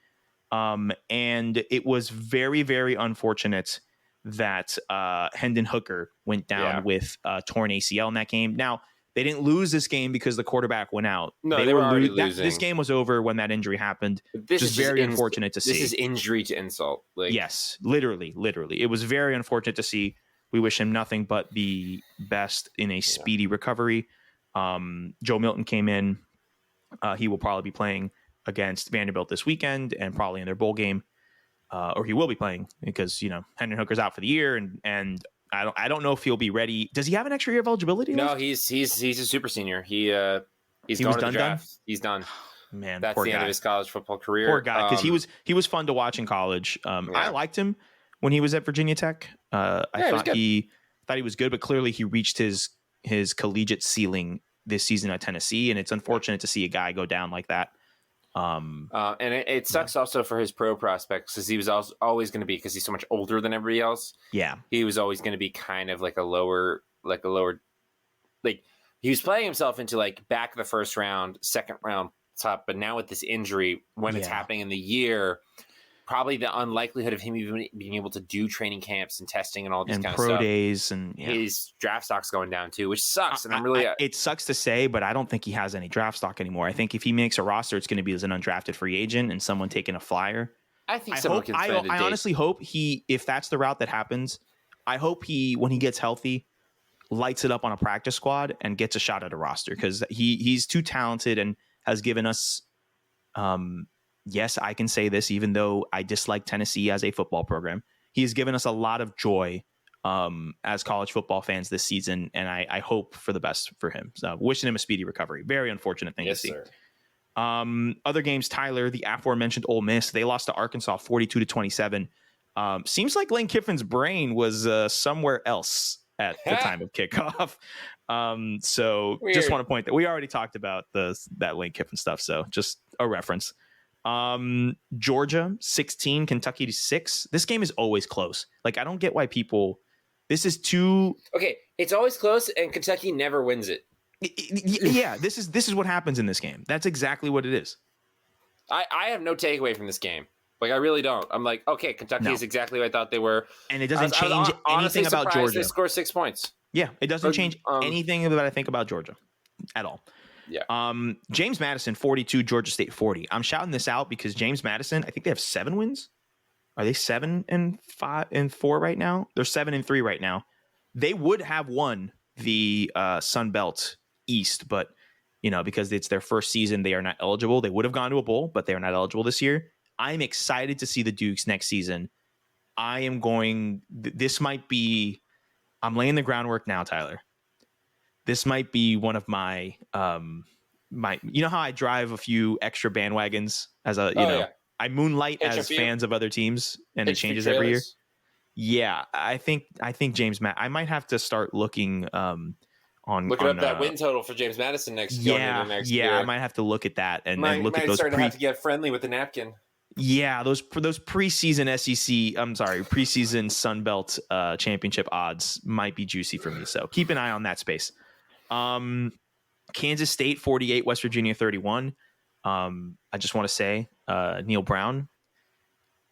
And it was very, very unfortunate that Hendon Hooker went down with torn ACL in that game. Now, they didn't lose this game because the quarterback went out. No, they were already losing. This game was over when that injury happened. This is very unfortunate to see. This is injury to insult. Yes, literally. It was very unfortunate to see. We wish him nothing but the best in a speedy recovery. Joe Milton came in. He will probably be playing against Vanderbilt this weekend and probably in their bowl game. Or he will be playing because, Hendon Hooker's out for the year, and I don't know if he'll be ready. Does he have an extra year of eligibility? No, he's a super senior. He's going to the draft. He's done. Man, that's the end of his college football career. Poor guy, because he was fun to watch in college. I liked him when he was at Virginia Tech. I thought he was good, but clearly he reached his collegiate ceiling this season at Tennessee, and it's unfortunate to see a guy go down like that. And it sucks also for his pro prospects, because he was always going to be, because he's so much older than everybody else. Yeah, he was always going to be kind of like a lower, he was playing himself into like back of the first round, second round top. But now with this injury, when it's happening in the year, probably the unlikelihood of him even being able to do training camps and testing and all this kind of stuff. And pro days, and his draft stock's going down too, which sucks. And I'm really... it sucks to say, but I don't think he has any draft stock anymore. I think if he makes a roster, it's going to be as an undrafted free agent and someone taking a flyer. I think someone can spend I honestly hope if that's the route that happens, I hope when he gets healthy, lights it up on a practice squad and gets a shot at a roster, because he's too talented and has given us... yes, I can say this, even though I dislike Tennessee as a football program. He has given us a lot of joy as college football fans this season, and I hope for the best for him. So wishing him a speedy recovery. Very unfortunate thing to see. Sir. Other games, Tyler, the aforementioned Ole Miss, they lost to Arkansas 42-27. Seems like Lane Kiffin's brain was somewhere else at the time of kickoff. So Weird. Just want to point that we already talked about that Lane Kiffin stuff. So just a reference. Georgia 16, Kentucky 6. This game is always close. Like, I don't get why people. This is too. Okay, it's always close, and Kentucky never wins it. Yeah, this is what happens in this game. That's exactly what it is. I have no takeaway from this game. Like, I really don't. I'm like, okay, Kentucky is exactly what I thought they were. And it doesn't change anything about Georgia. They score 6 points. Yeah, it doesn't change anything that I think about Georgia at all. Yeah. James Madison 42, Georgia State 40. I'm shouting this out because James Madison, I think they have 7 wins. Are they 7-5-4 right now? They're 7-3 right now. They would have won the Sun Belt East, but because it's their first season, they are not eligible. They would have gone to a bowl, but they are not eligible this year. I'm excited to see the Dukes next season. This might be, I'm laying the groundwork now, Tyler. This might be one of my, how I drive a few extra bandwagons as I moonlight as fans of other teams, and it changes every year. Yeah, I think James I might have to start looking looking up that win total for James Madison next year. I might have to look at that and look at those. Start to have to get friendly with the napkin. Yeah, those preseason preseason Sun Belt championship odds might be juicy for me. So keep an eye on that space. Kansas State 48, West Virginia 31. I just want to say Neil Brown,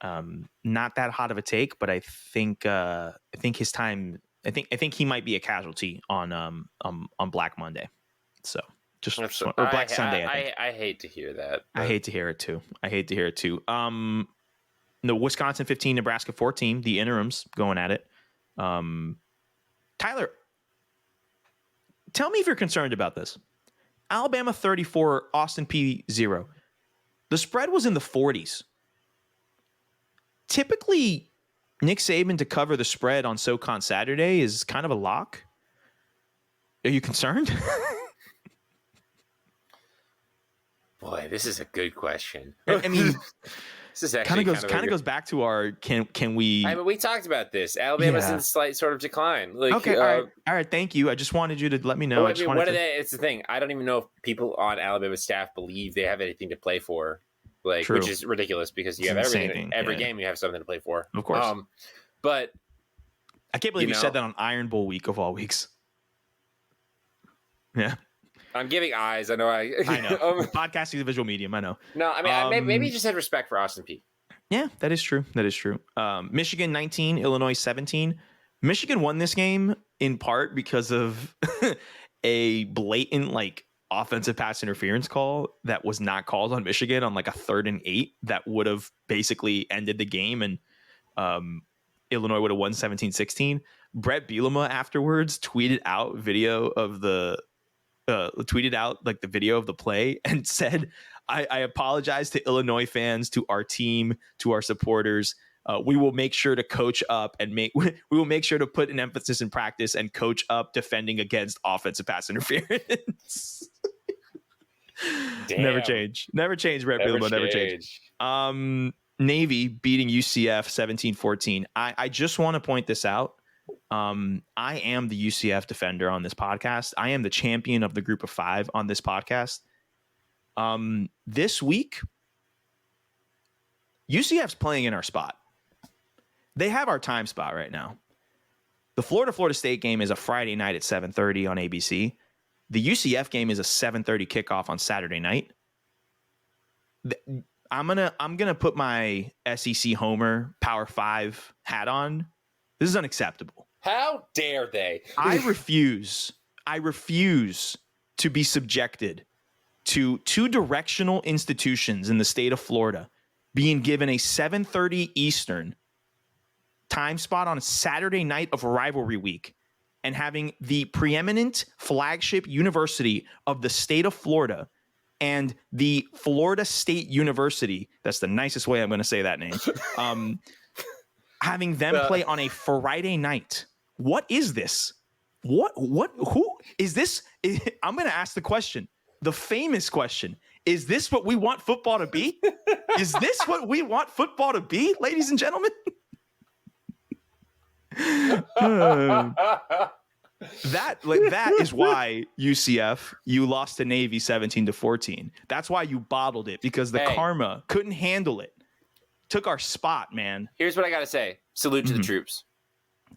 not that hot of a take, but I think his time. I think he might be a casualty on Black Monday. So or Black Sunday. I hate to hear that. But I hate to hear it too. No, Wisconsin 15, Nebraska 14. The interims going at it. Tyler, tell me if you're concerned about this. Alabama 34, Austin P 0. The spread was in the 40s. Typically, Nick Saban to cover the spread on SoCon Saturday is kind of a lock. Are you concerned? Boy, this is a good question. I mean, this is actually kind of goes back to our can we? I mean, we talked about this. Alabama's in slight sort of decline. Okay, all right. Thank you. I just wanted you to let me know. It's the thing. I don't even know if people on Alabama's staff believe they have anything to play for, which is ridiculous because you have everything. Every game you have something to play for. Of course. But I can't believe you said that on Iron Bowl week of all weeks. Yeah. I'm giving eyes. I know. I know. Podcasting is a visual medium. I know. No, I mean, maybe you just had respect for Austin Peay. Yeah, that is true. Michigan 19, Illinois 17. Michigan won this game in part because of a blatant offensive pass interference call that was not called on Michigan on a 3rd and 8 that would have basically ended the game, and Illinois would have won 17-16. Brett Bielema afterwards tweeted out the video of the play and said, I apologize to Illinois fans, to our team, to our supporters. We will make sure to coach up and we will make sure to put an emphasis in practice and coach up defending against offensive pass interference. Never change, Brett Bielema, never change. Navy beating UCF 17-14. I just want to point this out. I am the UCF defender on this podcast. I am the champion of the group of 5 on this podcast. This week, UCF's playing in our spot. They have our time spot right now. The Florida State game is a Friday night at 7:30 on ABC. The UCF game is a 7:30 kickoff on Saturday night. I'm gonna put my SEC Homer Power 5 hat on. This is unacceptable. How dare they? I refuse to be subjected to 2 directional institutions in the state of Florida being given a 7:30 Eastern time spot on a Saturday night of rivalry week and having the preeminent flagship university of the state of Florida and the Florida State University, that's the nicest way I'm going to say that name, having them play on a Friday night. What is this? Who is this? I'm going to ask the question, the famous question. Is this what we want football to be? Is this what we want football to be, ladies and gentlemen? That is why UCF, you lost to Navy 17-14. That's why you bottled it, because the karma couldn't handle it. Took our spot, man. Here's what I gotta say. Salute to the troops.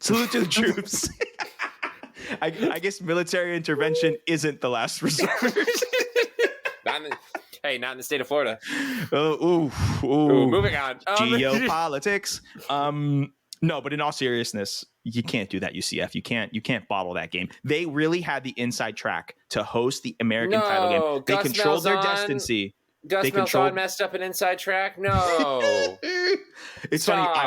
Salute to the troops. I guess military intervention isn't the last resort. Not in the state of Florida. Ooh, moving on. Geopolitics. No, but in all seriousness, you can't do that, UCF. You can't bottle that game. They really had the inside track to host the American title game. They Gus controlled their Malzahn- destiny. Gus Malzahn messed up an inside track. No, It's Stop. funny.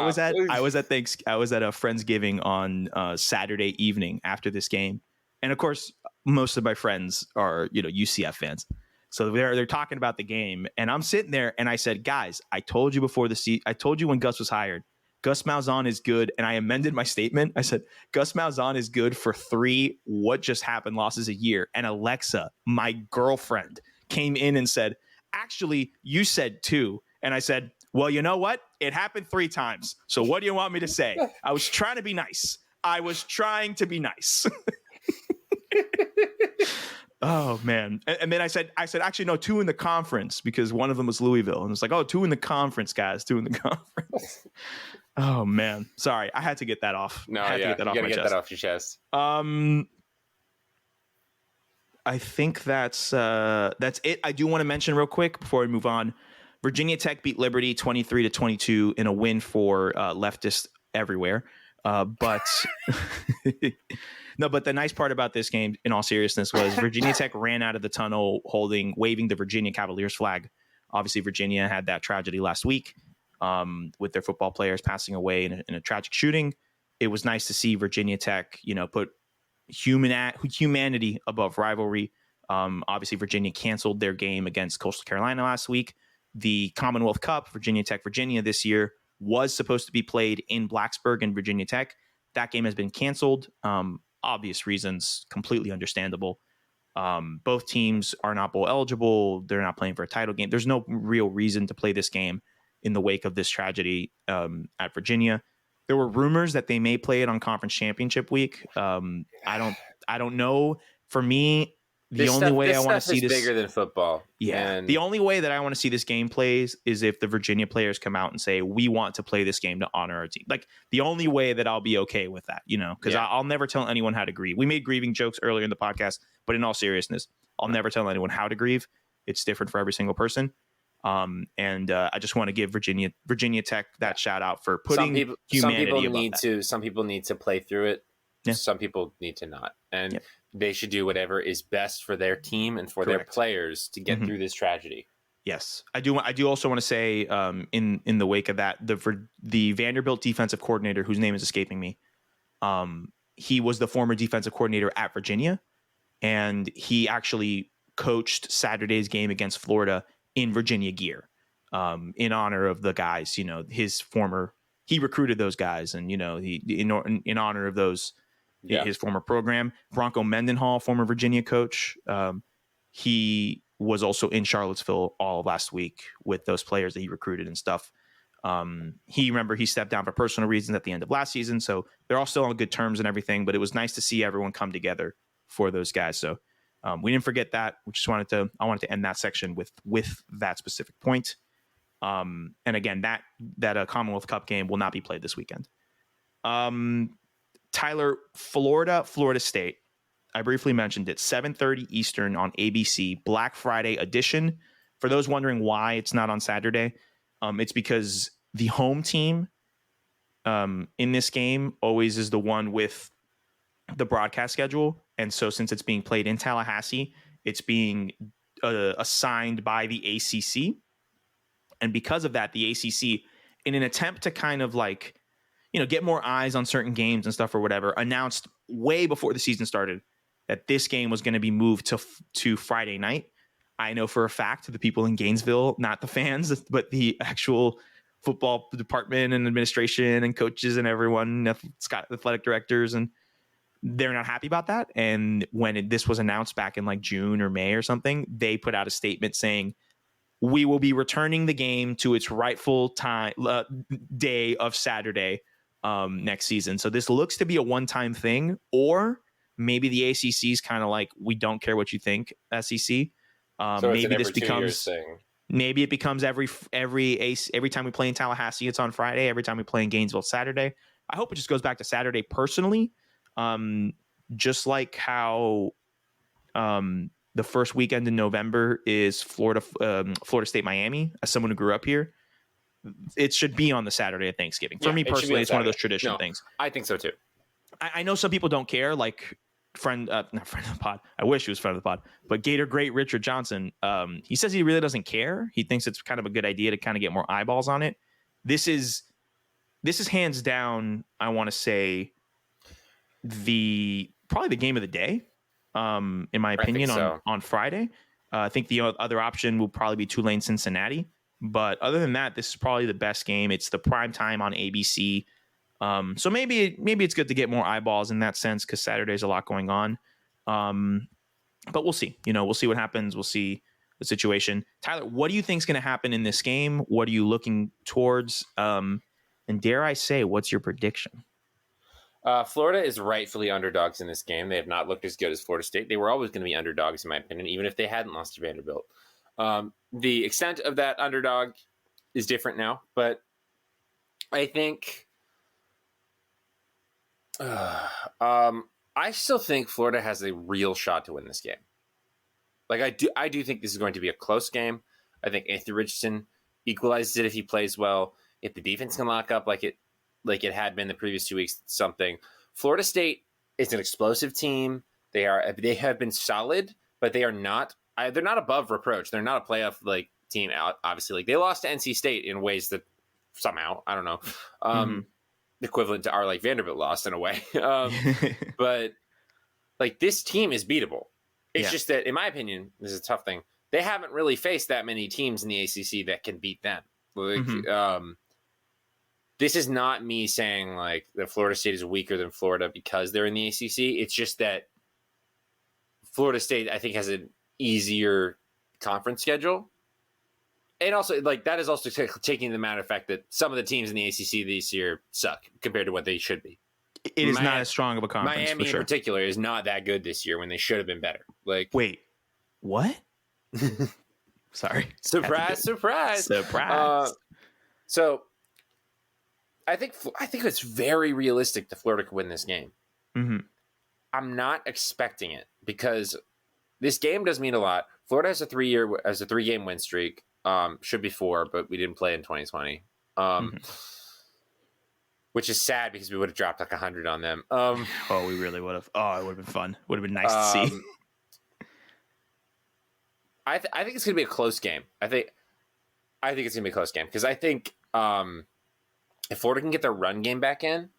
I was at a Friendsgiving on Saturday evening after this game, and of course, most of my friends are UCF fans. So they're talking about the game, and I'm sitting there, and I said, guys, I told you before I told you when Gus was hired, Gus Malzahn is good, and I amended my statement. I said, Gus Malzahn is good for 3 what just happened losses a year. And Alexa, my girlfriend, came in and said, actually, you said 2. And I said, well, you know what? It happened 3 times. So what do you want me to say? I was trying to be nice. Oh, man. And then I said, actually, no, 2 in the conference, because one of them was Louisville. And it's like, 2 in the conference, guys, 2 in the conference. Oh, man. Sorry. I had to get that off. no, I had yeah, to get that you off gotta my get chest. that off your chest. I think that's it. I do want to mention real quick before we move on. Virginia Tech beat Liberty 23-22 in a win for leftists everywhere. But no, but the nice part about this game, in all seriousness, was Virginia Tech ran out of the tunnel waving the Virginia Cavaliers flag. Obviously, Virginia had that tragedy last week with their football players passing away in a tragic shooting. It was nice to see Virginia Tech, put humanity above rivalry. Obviously, Virginia canceled their game against Coastal Carolina last week. The Commonwealth Cup, Virginia Tech, Virginia this year was supposed to be played in Blacksburg and Virginia Tech. That game has been canceled. Obvious reasons, completely understandable. Both teams are not bowl eligible. They're not playing for a title game. There's no real reason to play this game in the wake of this tragedy at Virginia. There were rumors that they may play it on conference championship week. I don't know. For me, the only way I want to see this bigger than football. Yeah. And the only way that I want to see this game plays is if the Virginia players come out and say, we want to play this game to honor our team. Like, the only way that I'll be okay with that, because I'll never tell anyone how to grieve. We made grieving jokes earlier in the podcast, but in all seriousness, I'll never tell anyone how to grieve. It's different for every single person. And I just want to give Virginia Tech that shout out for putting humanity above that. Some people need to play through it. Yeah. Some people need to not. And they should do whatever is best for their team and for their players to get through this tragedy. Yes, I do. I do also want to say, in the wake of that, the Vanderbilt defensive coordinator, whose name is escaping me, he was the former defensive coordinator at Virginia, and he actually coached Saturday's game against Florida in Virginia gear, in honor of the guys. He recruited those guys, and he in honor of those. His former program. Bronco Mendenhall, former Virginia coach. He was also in Charlottesville all last week with those players that he recruited and stuff. He stepped down for personal reasons at the end of last season. So they're all still on good terms and everything, but it was nice to see everyone come together for those guys. So we didn't forget that. I wanted to end that section with that specific point. And again, that Commonwealth Cup game will not be played this weekend. Tyler, Florida State. I briefly mentioned it. 7:30 Eastern on ABC, Black Friday edition. For those wondering why it's not on Saturday, it's because the home team in this game always is the one with the broadcast schedule. And so since it's being played in Tallahassee, it's being assigned by the ACC. And because of that, the ACC, in an attempt to kind of get more eyes on certain games and stuff or whatever, announced way before the season started that this game was going to be moved to Friday night. I know for a fact the people in Gainesville, not the fans, but the actual football department and administration and coaches and everyone, athletic directors, and they're not happy about that. And when this was announced back in June or May or something, they put out a statement saying, we will be returning the game to its rightful time day of Saturday next season. So this looks to be a one-time thing, or maybe the ACC is kind of we don't care what you think, SEC. So maybe this becomes every time we play in Tallahassee, it's on Friday. Every time we play in Gainesville, Saturday. I hope it just goes back to Saturday personally. Just like how the first weekend in November is Florida State, Miami. As someone who grew up here, it should be on the Saturday of Thanksgiving. For me it should be personally, on it's one of those Saturday. tradition No, things. I think so too. I know some people don't care, like not friend of the pod. I wish he was friend of the pod, but Gator great Richard Johnson. He says he really doesn't care. He thinks it's kind of a good idea to kind of get more eyeballs on it. This is hands down, I want to say, probably the game of the day, in my opinion, on Friday. I think the other option will probably be Tulane Cincinnati. But other than that, this is probably the best game. It's the prime time on ABC. So maybe it's good to get more eyeballs in that sense because Saturday's a lot going on. But we'll see. We'll see what happens. We'll see the situation. Tyler, what do you think is going to happen in this game? What are you looking towards? And dare I say, what's your prediction? Florida is rightfully underdogs in this game. They have not looked as good as Florida State. They were always going to be underdogs, in my opinion, even if they hadn't lost to Vanderbilt. The extent of that underdog is different now, but I think I still think Florida has a real shot to win this game. Like I do think this is going to be a close game. I think Anthony Richardson equalizes it if he plays well. If the defense can lock up like it had been the previous 2 weeks, something. Florida State is an explosive team. They have been solid, but they are not. They're not above reproach. They're not a playoff team. Obviously, they lost to NC State in ways that somehow I don't know, equivalent to our Vanderbilt lost in a way. But this team is beatable. It's just that, in my opinion, this is a tough thing. They haven't really faced that many teams in the ACC that can beat them. This is not me saying that Florida State is weaker than Florida because they're in the ACC. It's just that Florida State, I think, has an easier conference schedule. And also, that is also taking the matter of fact that some of the teams in the ACC this year suck compared to what they should be. It is not as strong of a conference. Miami for sure. in particular is not that good this year when they should have been better. Wait, what? Sorry. Surprise. So I think it's very realistic that Florida could win this game. Mm-hmm. I'm not expecting it because this game does mean a lot. Florida has a 3-game win streak. Should be 4, but we didn't play in 2020. Which is sad because we would have dropped 100 on them. We really would have. Oh, it would have been fun. Would have been nice to see. I think it's going to be a close game. I think it's going to be a close game because I think if Florida can get their run game back in,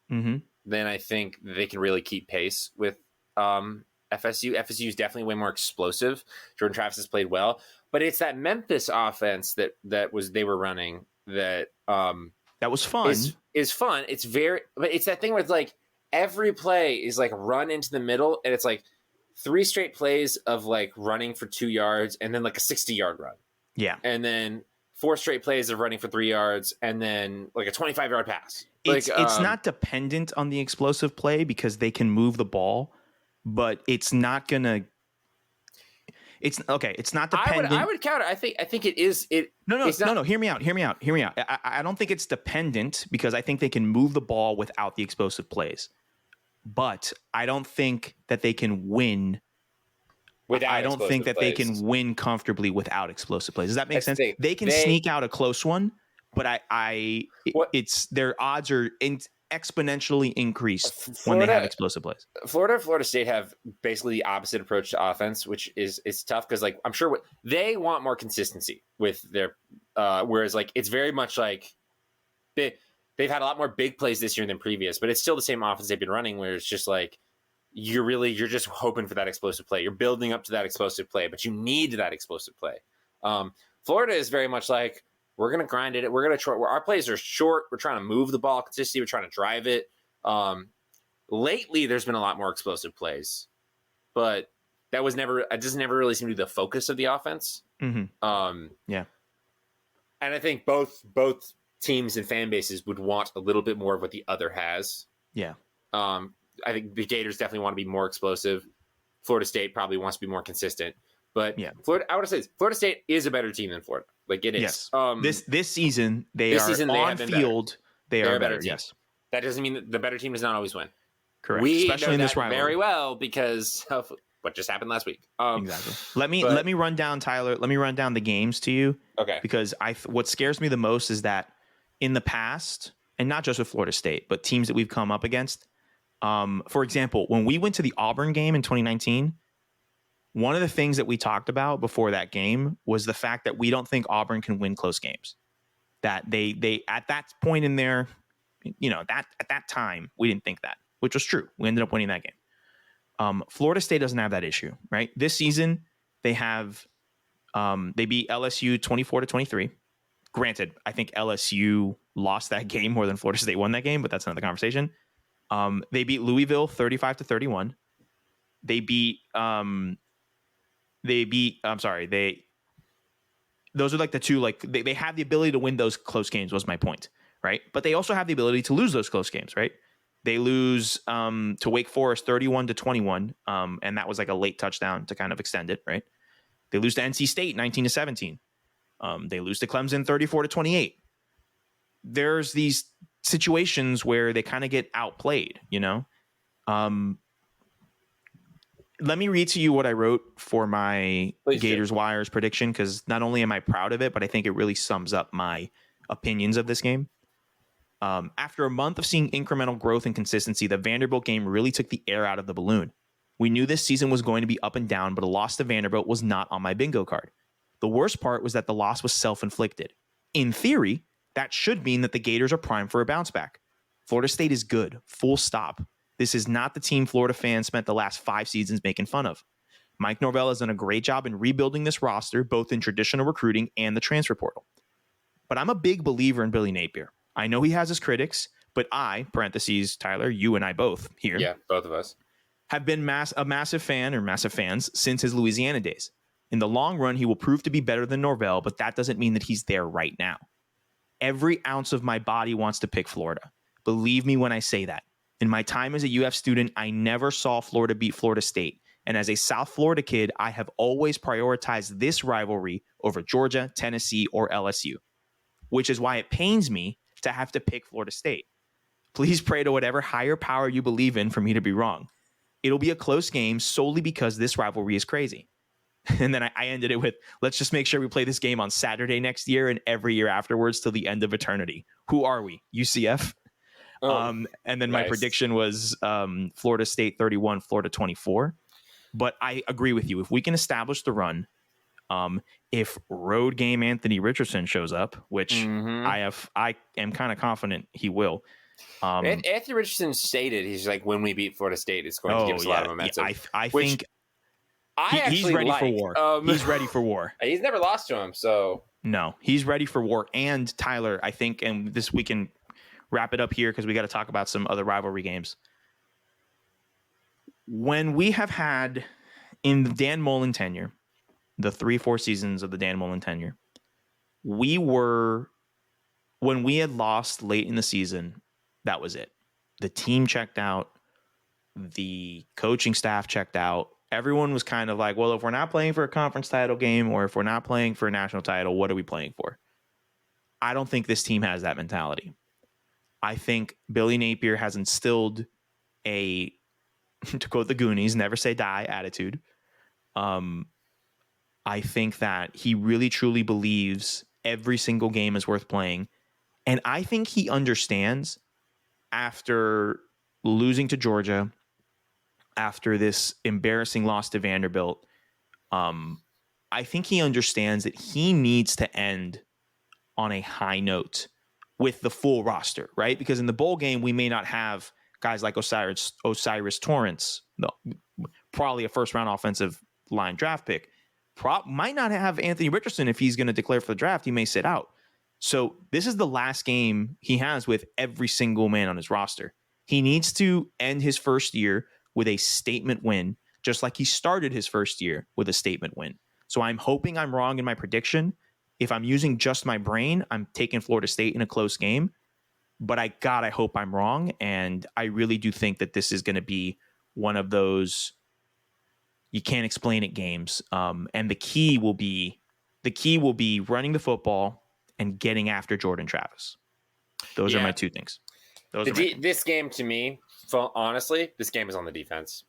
then I think they can really keep pace with FSU. FSU is definitely way more explosive. Jordan Travis has played well, but it's that Memphis offense that they were running that was fun. Is fun. It's but it's that thing where it's every play is run into the middle, and it's 3 straight plays of running for 2 yards, and then a 60-yard run. Yeah, and then 4 straight plays of running for 3 yards, and then a 25-yard pass. It's not dependent on the explosive play because they can move the ball, but it's not gonna. It's okay. It's not dependent. I would counter. I think it is. No. Hear me out. I don't think it's dependent because I think they can move the ball without the explosive plays, but I don't think that they can win. I don't think that they can win comfortably without explosive plays. Does that make sense? They can sneak out a close one, but their odds are exponentially increased when they have explosive plays. Florida State have basically the opposite approach to offense, which is tough because I'm sure they want more consistency with their whereas it's very much they've had a lot more big plays this year than previous, but it's still the same offense they've been running where it's just you're just hoping for that explosive play. You're building up to that explosive play, but you need that explosive play. Florida is very much we're going to grind it. We're going to try. Our plays are short. We're trying to move the ball consistently. We're trying to drive it. Lately, there's been a lot more explosive plays, but that was never. It doesn't never really seem to be the focus of the offense. Yeah, and I think both teams and fan bases would want a little bit more of what the other has. Yeah. I think the Gators definitely want to be more explosive. Florida State probably wants to be more consistent. But Florida, I would say Florida State is a better team than Florida. It is. Yes. This season they are on field. They are better. Yes. That doesn't mean that the better team does not always win. Correct. We especially know in this that rivalry very well because of what just happened last week. Exactly. Let me run down, Tyler. Let me run down the games to you. Okay. Because what scares me the most is that in the past, and not just with Florida State, but teams that we've come up against. For example, when we went to the Auburn game in 2019, one of the things that we talked about before that game was the fact that we don't think Auburn can win close games. That they at that point in their, that at that time, we didn't think that, which was true. We ended up winning that game. Florida State doesn't have that issue, right? This season, they have they beat LSU 24-23. Granted, I think LSU lost that game more than Florida State won that game, but that's another conversation. They beat Louisville 35-31. Those are like the two, like they have the ability to win those close games was my point, right? But they also have the ability to lose those close games, right? They lose to Wake Forest 31-21, and that was like a late touchdown to kind of extend it, right? They lose to NC State 19-17. They lose to Clemson 34-28. There's these situations where they kind of get outplayed, Let me read to you what I wrote for my Gators Wires prediction, because not only am I proud of it, but I think it really sums up my opinions of this game. After a month of seeing incremental growth and consistency, the Vanderbilt game really took the air out of the balloon. We knew this season was going to be up and down, but a loss to Vanderbilt was not on my bingo card. The worst part was that the loss was self-inflicted. In theory, that should mean that the Gators are primed for a bounce back. Florida State is good, full stop. This is not the team Florida fans spent the last 5 seasons making fun of. Mike Norvell has done a great job in rebuilding this roster, both in traditional recruiting and the transfer portal. But I'm a big believer in Billy Napier. I know he has his critics, but I, parentheses, Tyler, you and I both here. Yeah, both of us. Have been a massive fan or massive fans since his Louisiana days. In the long run, he will prove to be better than Norvell, but that doesn't mean that he's there right now. Every ounce of my body wants to pick Florida. Believe me when I say that. In my time as a UF student, I never saw Florida beat Florida State. And as a South Florida kid, I have always prioritized this rivalry over Georgia, Tennessee, or LSU, which is why it pains me to have to pick Florida State. Please pray to whatever higher power you believe in for me to be wrong. It'll be a close game solely because this rivalry is crazy. And then I ended it with, let's just make sure we play this game on Saturday next year and every year afterwards till the end of eternity. Who are we? UCF? And then my prediction was Florida State 31, Florida 24. But I agree with you. If we can establish the run, if road game Anthony Richardson shows up, which I am kind of confident he will. Anthony Richardson stated he's like, when we beat Florida State, it's going to give us a lot of momentum. Yeah, I think he's ready for war. He's ready for war. He's never lost to him, so no, he's ready for war. And Tyler, I think, and this we can wrap it up here because we got to talk about some other rivalry games. When we have had in the Dan Mullen tenure, the 3-4 seasons of the Dan Mullen tenure, when we had lost late in the season, that was it. The team checked out. The coaching staff checked out. Everyone was kind of like, well, if we're not playing for a conference title game or if we're not playing for a national title, what are we playing for? I don't think this team has that mentality. I think Billy Napier has instilled a, to quote the Goonies, never say die attitude. I think that he really truly believes every single game is worth playing. And I think he understands after losing to Georgia, after this embarrassing loss to Vanderbilt, I think he understands that he needs to end on a high note with the full roster, right? Because in the bowl game, we may not have guys like Osiris Torrance, probably a first-round offensive line draft pick. Might not have Anthony Richardson if he's going to declare for the draft. He may sit out. So this is the last game he has with every single man on his roster. He needs to end his first year with a statement win, just like he started his first year with a statement win. So I'm hoping I'm wrong in my prediction. If I'm using just my brain, I'm taking Florida State in a close game. But I hope I'm wrong. And I really do think that this is going to be one of those you can't explain it games. And the key will be running the football and getting after Jordan Travis. Those are my two things. This game to me, honestly, this game is on the defense.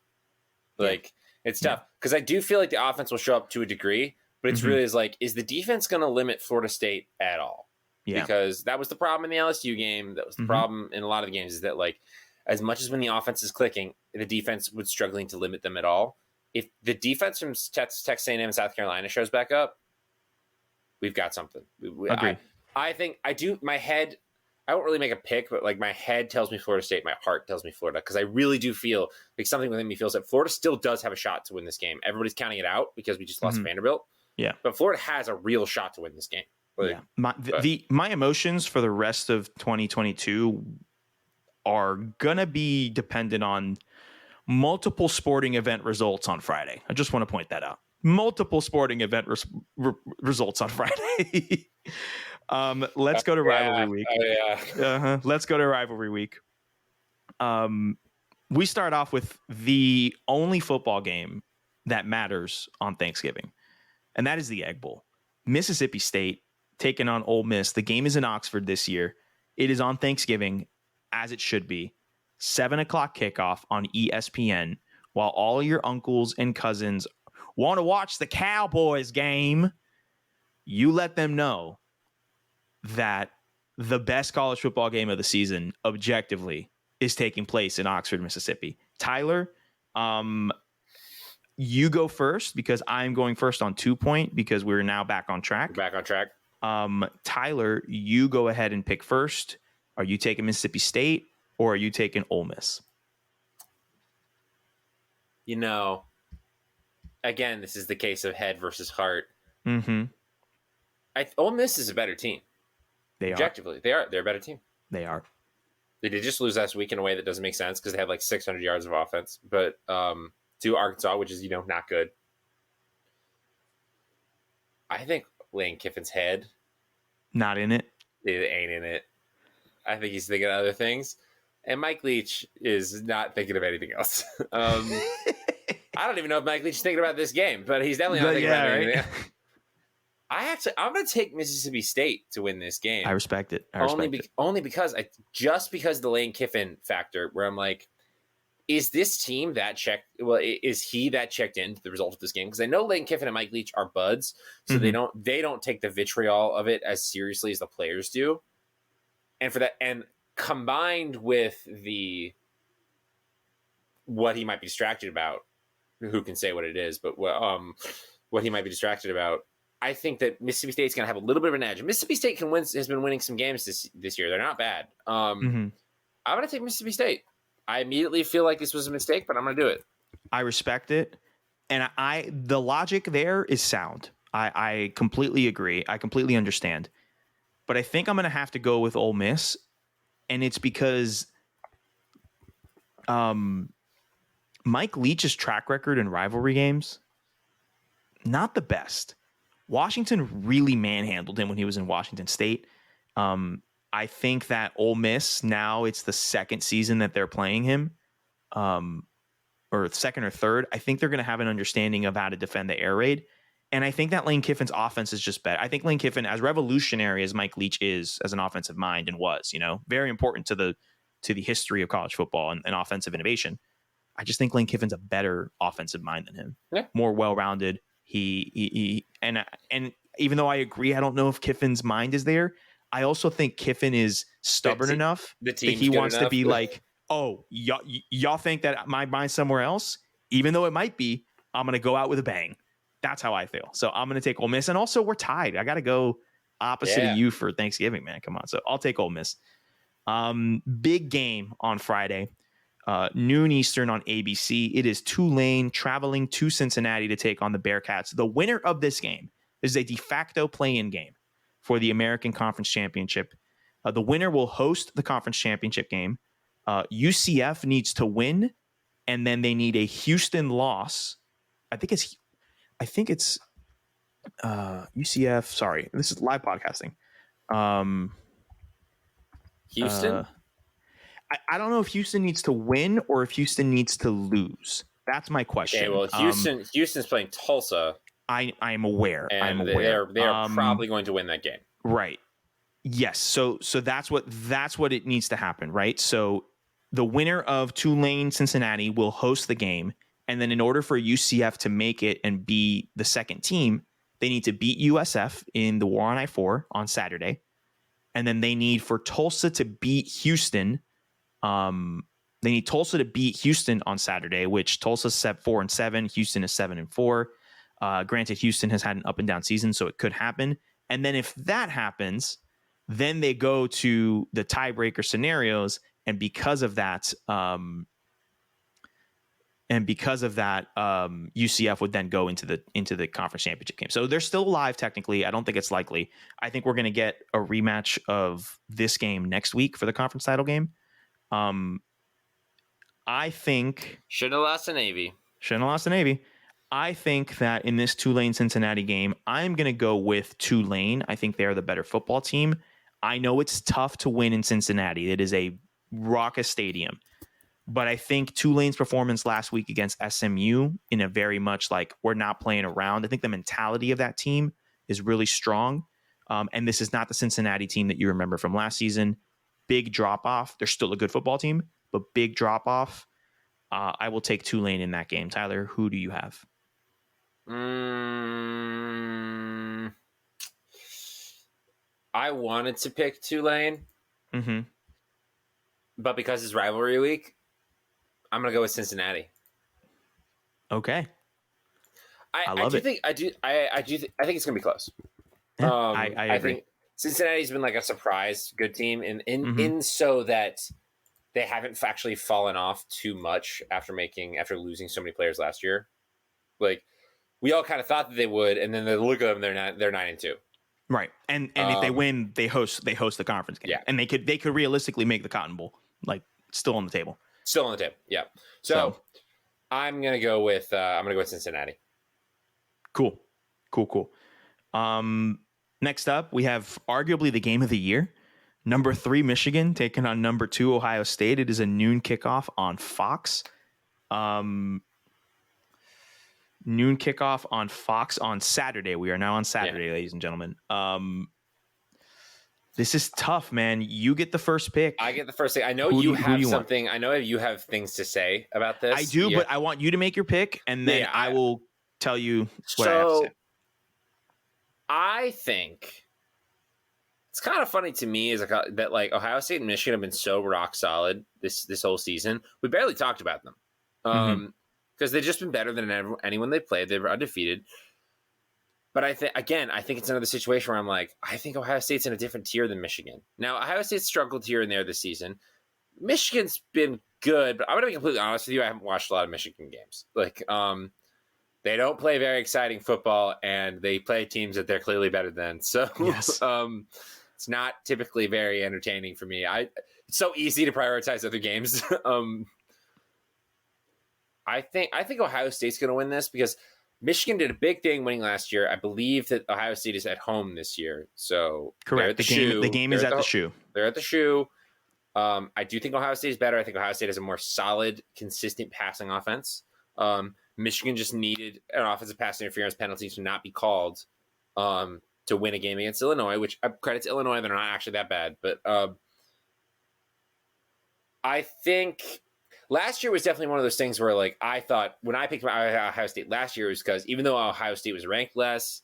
Like It's tough because I do feel like the offense will show up to a degree, but it's really is the defense going to limit Florida State at all? Yeah. Because that was the problem in the LSU game. That was the problem in a lot of the games, is that like as much as when the offense is clicking, the defense was struggling to limit them at all. If the defense from Texas A&M and South Carolina shows back up, we've got something. Agreed. I think I do. My head, I won't really make a pick, but like my head tells me Florida State. My heart tells me Florida, because I really do feel like something within me feels that Florida still does have a shot to win this game. Everybody's counting it out because we just lost Vanderbilt. Yeah, but Florida has a real shot to win this game. Like, my emotions for the rest of 2022 are gonna be dependent on multiple sporting event results on Friday. I just want to point that out. Multiple sporting event results on Friday. Let's go to rivalry week. Let's go to rivalry week. We start off with the only football game that matters on Thanksgiving, and that is the Egg Bowl. Mississippi State taking on Ole Miss. The game is in Oxford this year. It is on Thanksgiving, as it should be. 7:00 kickoff on ESPN, while all your uncles and cousins want to watch the Cowboys game. You let them know that the best college football game of the season, objectively, is taking place in Oxford, Mississippi. Tyler, you go first, because I'm going first on 2 point, because we're now back on track. We're back on track. Tyler, you go ahead and pick first. Are you taking Mississippi State, or are you taking Ole Miss? You know, again, this is the case of head versus heart. Ole Miss is a better team. Objectively, they're a better team. They are. They did just lose last week in a way that doesn't make sense, because they have like 600 yards of offense, but to Arkansas, which is, not good. I think Lane Kiffin's head, not in it. It ain't in it. I think he's thinking of other things, and Mike Leach is not thinking of anything else. I don't even know if Mike Leach is thinking about this game, but he's definitely not thinking about anything else. I'm going to take Mississippi State to win this game. I respect it. Only because the Lane Kiffin factor, where I'm like, is this team that checked? Well, is he that checked into the result of this game? Because I know Lane Kiffin and Mike Leach are buds, so they don't take the vitriol of it as seriously as the players do. And for that, and combined with what he might be distracted about, who can say what it is, but what he might be distracted about, I think that Mississippi State's going to have a little bit of an edge. Mississippi State has been winning some games this year. They're not bad. I'm going to take Mississippi State. I immediately feel like this was a mistake, but I'm going to do it. I respect it. And the logic there is sound. I completely agree. I completely understand. But I think I'm going to have to go with Ole Miss. And it's because Mike Leach's track record in rivalry games, not the best. Washington really manhandled him when he was in Washington State. I think that Ole Miss, now it's the second season that they're playing him, or second or third. I think they're going to have an understanding of how to defend the air raid. And I think that Lane Kiffin's offense is just better. I think Lane Kiffin, as revolutionary as Mike Leach is as an offensive mind and was, very important to the history of college football and offensive innovation. I just think Lane Kiffin's a better offensive mind than him. Yeah. More well-rounded. And even though I agree, I don't know if Kiffin's mind is there. I also think Kiffin is stubborn enough that he wants to be like, oh, y'all think that my mind's somewhere else? Even though it might be, I'm going to go out with a bang. That's how I feel. So I'm going to take Ole Miss. And also, we're tied. I got to go opposite of you for Thanksgiving, man. Come on. So I'll take Ole Miss. Big game on Friday. Noon Eastern on ABC. It is Tulane traveling to Cincinnati to take on the Bearcats. The winner of this game is a de facto play-in game for the American Conference Championship. The winner will host the conference championship game. UCF needs to win, and then they need a Houston loss. I think it's UCF. Sorry, this is live podcasting. Houston. I don't know if Houston needs to win or if Houston needs to lose. That's my question. Okay, well, Houston's playing Tulsa. I'm aware. And they are probably going to win that game. Right. Yes. So that's what it needs to happen, right? So the winner of Tulane Cincinnati will host the game, And then in order for UCF to make it and be the second team, they need to beat USF in the War on I-4 on Saturday. And then they need for Tulsa to beat Houston. They need Tulsa to beat Houston on Saturday, which Tulsa's 4-7, Houston is 7-4. Granted, Houston has had an up and down season, so it could happen. And then if that happens, then they go to the tiebreaker scenarios, and because of that, UCF would then go into the conference championship game. So they're still alive technically. I don't think it's likely. I think we're going to get a rematch of this game next week for the conference title game. I think shouldn't have lost to Navy. I think that in this Tulane-Cincinnati game, I'm going to go with Tulane. I think they're the better football team. I know it's tough to win in Cincinnati. It is a raucous stadium. But I think Tulane's performance last week against SMU in a very much like we're not playing around. I think the mentality of that team is really strong. And this is not the Cincinnati team that you remember from last season. Big drop-off. They're still a good football team, but big drop-off. I will take Tulane in that game. Tyler, who do you have? I wanted to pick Tulane, but because it's rivalry week, I'm going to go with Cincinnati. Okay. I love it. I think it's going to be close. Yeah, I agree. I think Cincinnati's been like a surprise good team in so that they haven't actually fallen off too much after losing so many players last year. Like we all kind of thought that they would, and then they look at them, they're 9-2. Right. And if they win, they host the conference game. Yeah. And they could realistically make the Cotton Bowl, like still on the table. Still on the table. Yeah. So I'm going to go with Cincinnati. Cool. Next up, we have arguably the game of the year. Number 3, Michigan taking on number 2, Ohio State. It is a noon kickoff on Fox. Noon kickoff on Fox on Saturday. We are now on Saturday, ladies and gentlemen. This is tough, man. You get the first pick. I get the first pick. I know you have something. I know you have things to say about this. I do, but I want you to make your pick, and then I will tell you what I have to say. I think it's kind of funny to me that like Ohio State and Michigan have been so rock solid this whole season. We barely talked about them because they've just been better than anyone they played. They were undefeated. But I think it's another situation where I'm like, I think Ohio State's in a different tier than Michigan. Now, Ohio State's struggled here and there this season. Michigan's been good, but I'm going to be completely honest with you. I haven't watched a lot of Michigan games. Like, they don't play very exciting football, and they play teams that they're clearly better than. So, it's not typically very entertaining for me. It's so easy to prioritize other games. I think Ohio State's going to win this because Michigan did a big thing winning last year. I believe that Ohio State is at home this year. So correct. The game is at the Shoe. They're at the Shoe. I do think Ohio State is better. I think Ohio State has a more solid, consistent passing offense. Michigan just needed an offensive pass interference penalty to not be called to win a game against Illinois, which credit to Illinois. They're not actually that bad. But I think last year was definitely one of those things where, like, I thought when I picked Ohio State last year, it was because even though Ohio State was ranked less,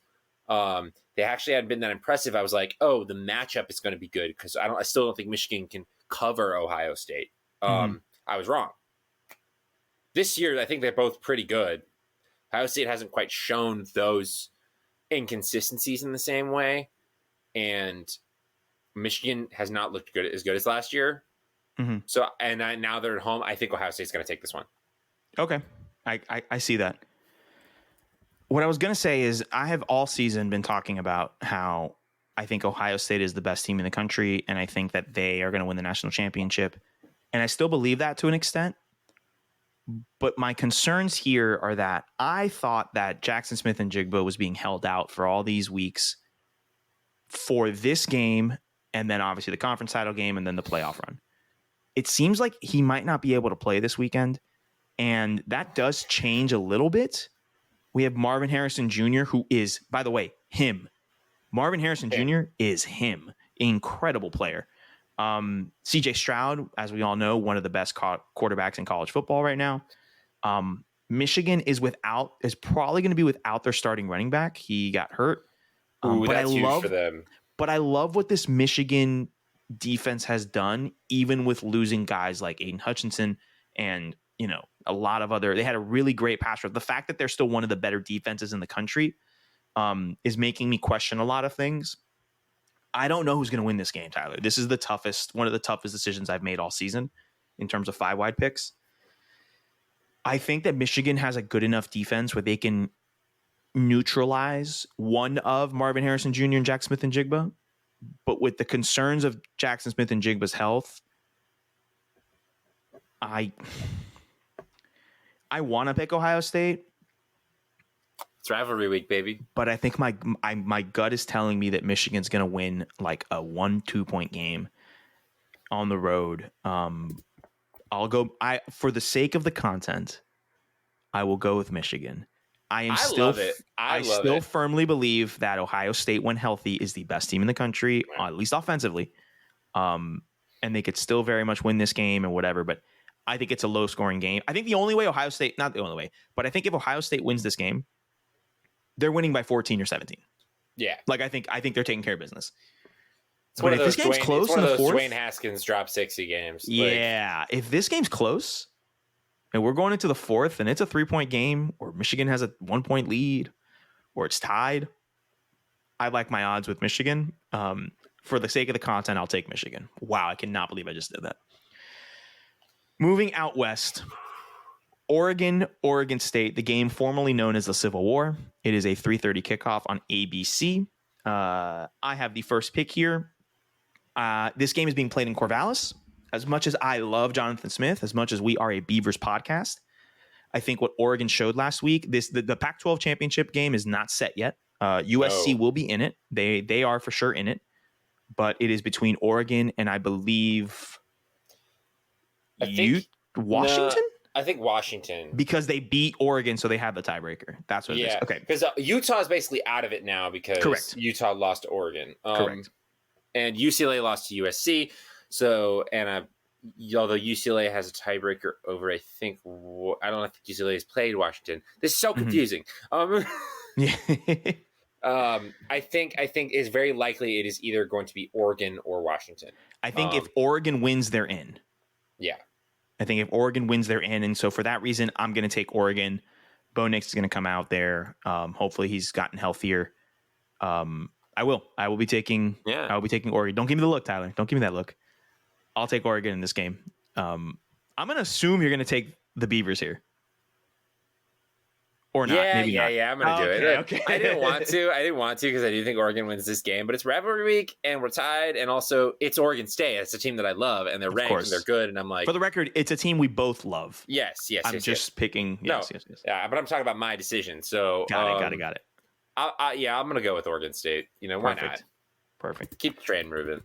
they actually hadn't been that impressive. I was like, oh, the matchup is going to be good because I still don't think Michigan can cover Ohio State. I was wrong. This year, I think they're both pretty good. Ohio State hasn't quite shown those inconsistencies in the same way, and Michigan has not looked as good as last year. So, now they're at home. I think Ohio State's going to take this one. Okay. I see that. What I was going to say is I have all season been talking about how I think Ohio State is the best team in the country, and I think that they are going to win the national championship. And I still believe that to an extent. But my concerns here are that I thought that Jackson Smith and Jigba was being held out for all these weeks for this game, and then obviously the conference title game, and then the playoff run. It seems like he might not be able to play this weekend, and that does change a little bit. We have Marvin Harrison Jr., who is, by the way, him. Marvin Harrison Jr. is him. Incredible player. CJ Stroud, as we all know, one of the best quarterbacks in college football right now. Michigan is probably going to be without their starting running back. He got hurt. Ooh, But that's huge for them. But I love what this Michigan defense has done, even with losing guys like Aiden Hutchinson and, a lot of they had a really great pass rush. The fact that they're still one of the better defenses in the country is making me question a lot of things. I don't know who's going to win this game, Tyler. This is one of the toughest decisions I've made all season in terms of 5-wide picks. I think that Michigan has a good enough defense where they can neutralize one of Marvin Harrison Jr. and Jack Smith and Jigba. But with the concerns of Jackson Smith and Jigba's health, I want to pick Ohio State. It's rivalry week, baby. But I think my gut is telling me that Michigan's going to win like a 1-2 point game on the road. I'll go. For the sake of the content, I will go with Michigan. I love it. I still firmly believe that Ohio State, when healthy, is the best team in the country, at least offensively. And they could still very much win this game and whatever. But I think it's a low scoring game. I think the only way Ohio State, not the only way, but I think if Ohio State wins this game, they're winning by 14 or 17. Yeah. Like I think they're taking care of business. But if this game's close in the fourth, Dwayne Haskins dropped 60 games. Yeah. If this game's close and we're going into the fourth and it's a 3-point game or Michigan has a 1-point lead or it's tied, I like my odds with Michigan. For the sake of the content, I'll take Michigan. Wow. I cannot believe I just did that. Moving out west, Oregon State, the game formerly known as the Civil War. It is a 3:30 kickoff on ABC. I have the first pick here. This game is being played in Corvallis. As much as I love Jonathan Smith, as much as we are a Beavers podcast, I think what Oregon showed last week, the Pac-12 championship game is not set yet. USC will be in it. They are for sure in it, but it is between Oregon and I believe Washington. I think Washington, because they beat Oregon, so they have the tiebreaker. That's what it is. Okay, because Utah is basally out of it now because Utah lost to Oregon. Correct. And UCLA lost to USC. So, although UCLA has a tiebreaker over, I don't think UCLA has played Washington. This is so confusing. I think it's very likely it is either going to be Oregon or Washington. I think if Oregon wins, they're in. Yeah. I think if Oregon wins, they're in. And so for that reason, I'm going to take Oregon. Bo Nix is going to come out there. Hopefully he's gotten healthier. I will be taking Oregon. Don't give me the look, Tyler. Don't give me that look. I'll take Oregon in this game. I'm going to assume you're going to take the Beavers here. Or not. Yeah, I'm going to do it. Okay. I didn't want to because I do think Oregon wins this game, but it's rivalry week and we're tied. And also it's Oregon State. It's a team that I love and they're ranked and they're good. And I'm like, for the record, it's a team we both love. Yes. I'm just picking. Yes. Yeah, but I'm talking about my decision. So got it. I'm going to go with Oregon State. Why not? Perfect. Keep the train moving.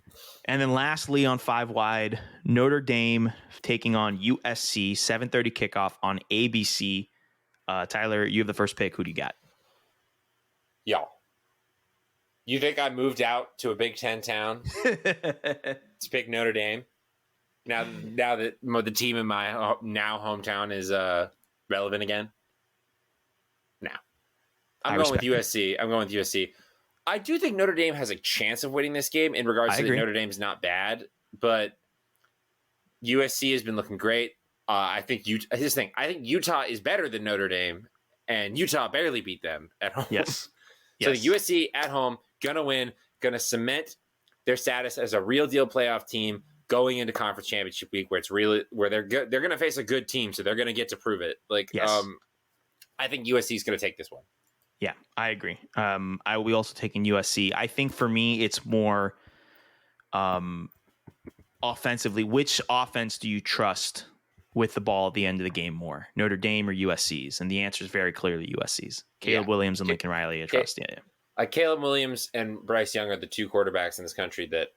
And then lastly on 5-wide, Notre Dame taking on USC, 7:30 kickoff on ABC. Tyler, you have the first pick. Who do you got? Y'all. You think I moved out to a Big Ten town to pick Notre Dame? Now that the team in my now hometown is relevant again? No. I'm going with USC. I do think Notre Dame has a chance of winning this game in regards to that Notre Dame's not bad, but USC has been looking great. I think Utah is better than Notre Dame, and Utah barely beat them at home. Yes. So USC at home, gonna win, gonna cement their status as a real deal playoff team going into conference championship week, where they're good. They're gonna face a good team, so they're gonna get to prove it. I think USC is gonna take this one. Yeah, I agree. I will be also taking USC. I think for me, it's more offensively. Which offense do you trust with the ball at the end of the game more, Notre Dame or USC's? And the answer is very clearly USC's. Caleb Williams and Lincoln Riley, I trust. Yeah. Caleb Williams and Bryce Young are the two quarterbacks in this country that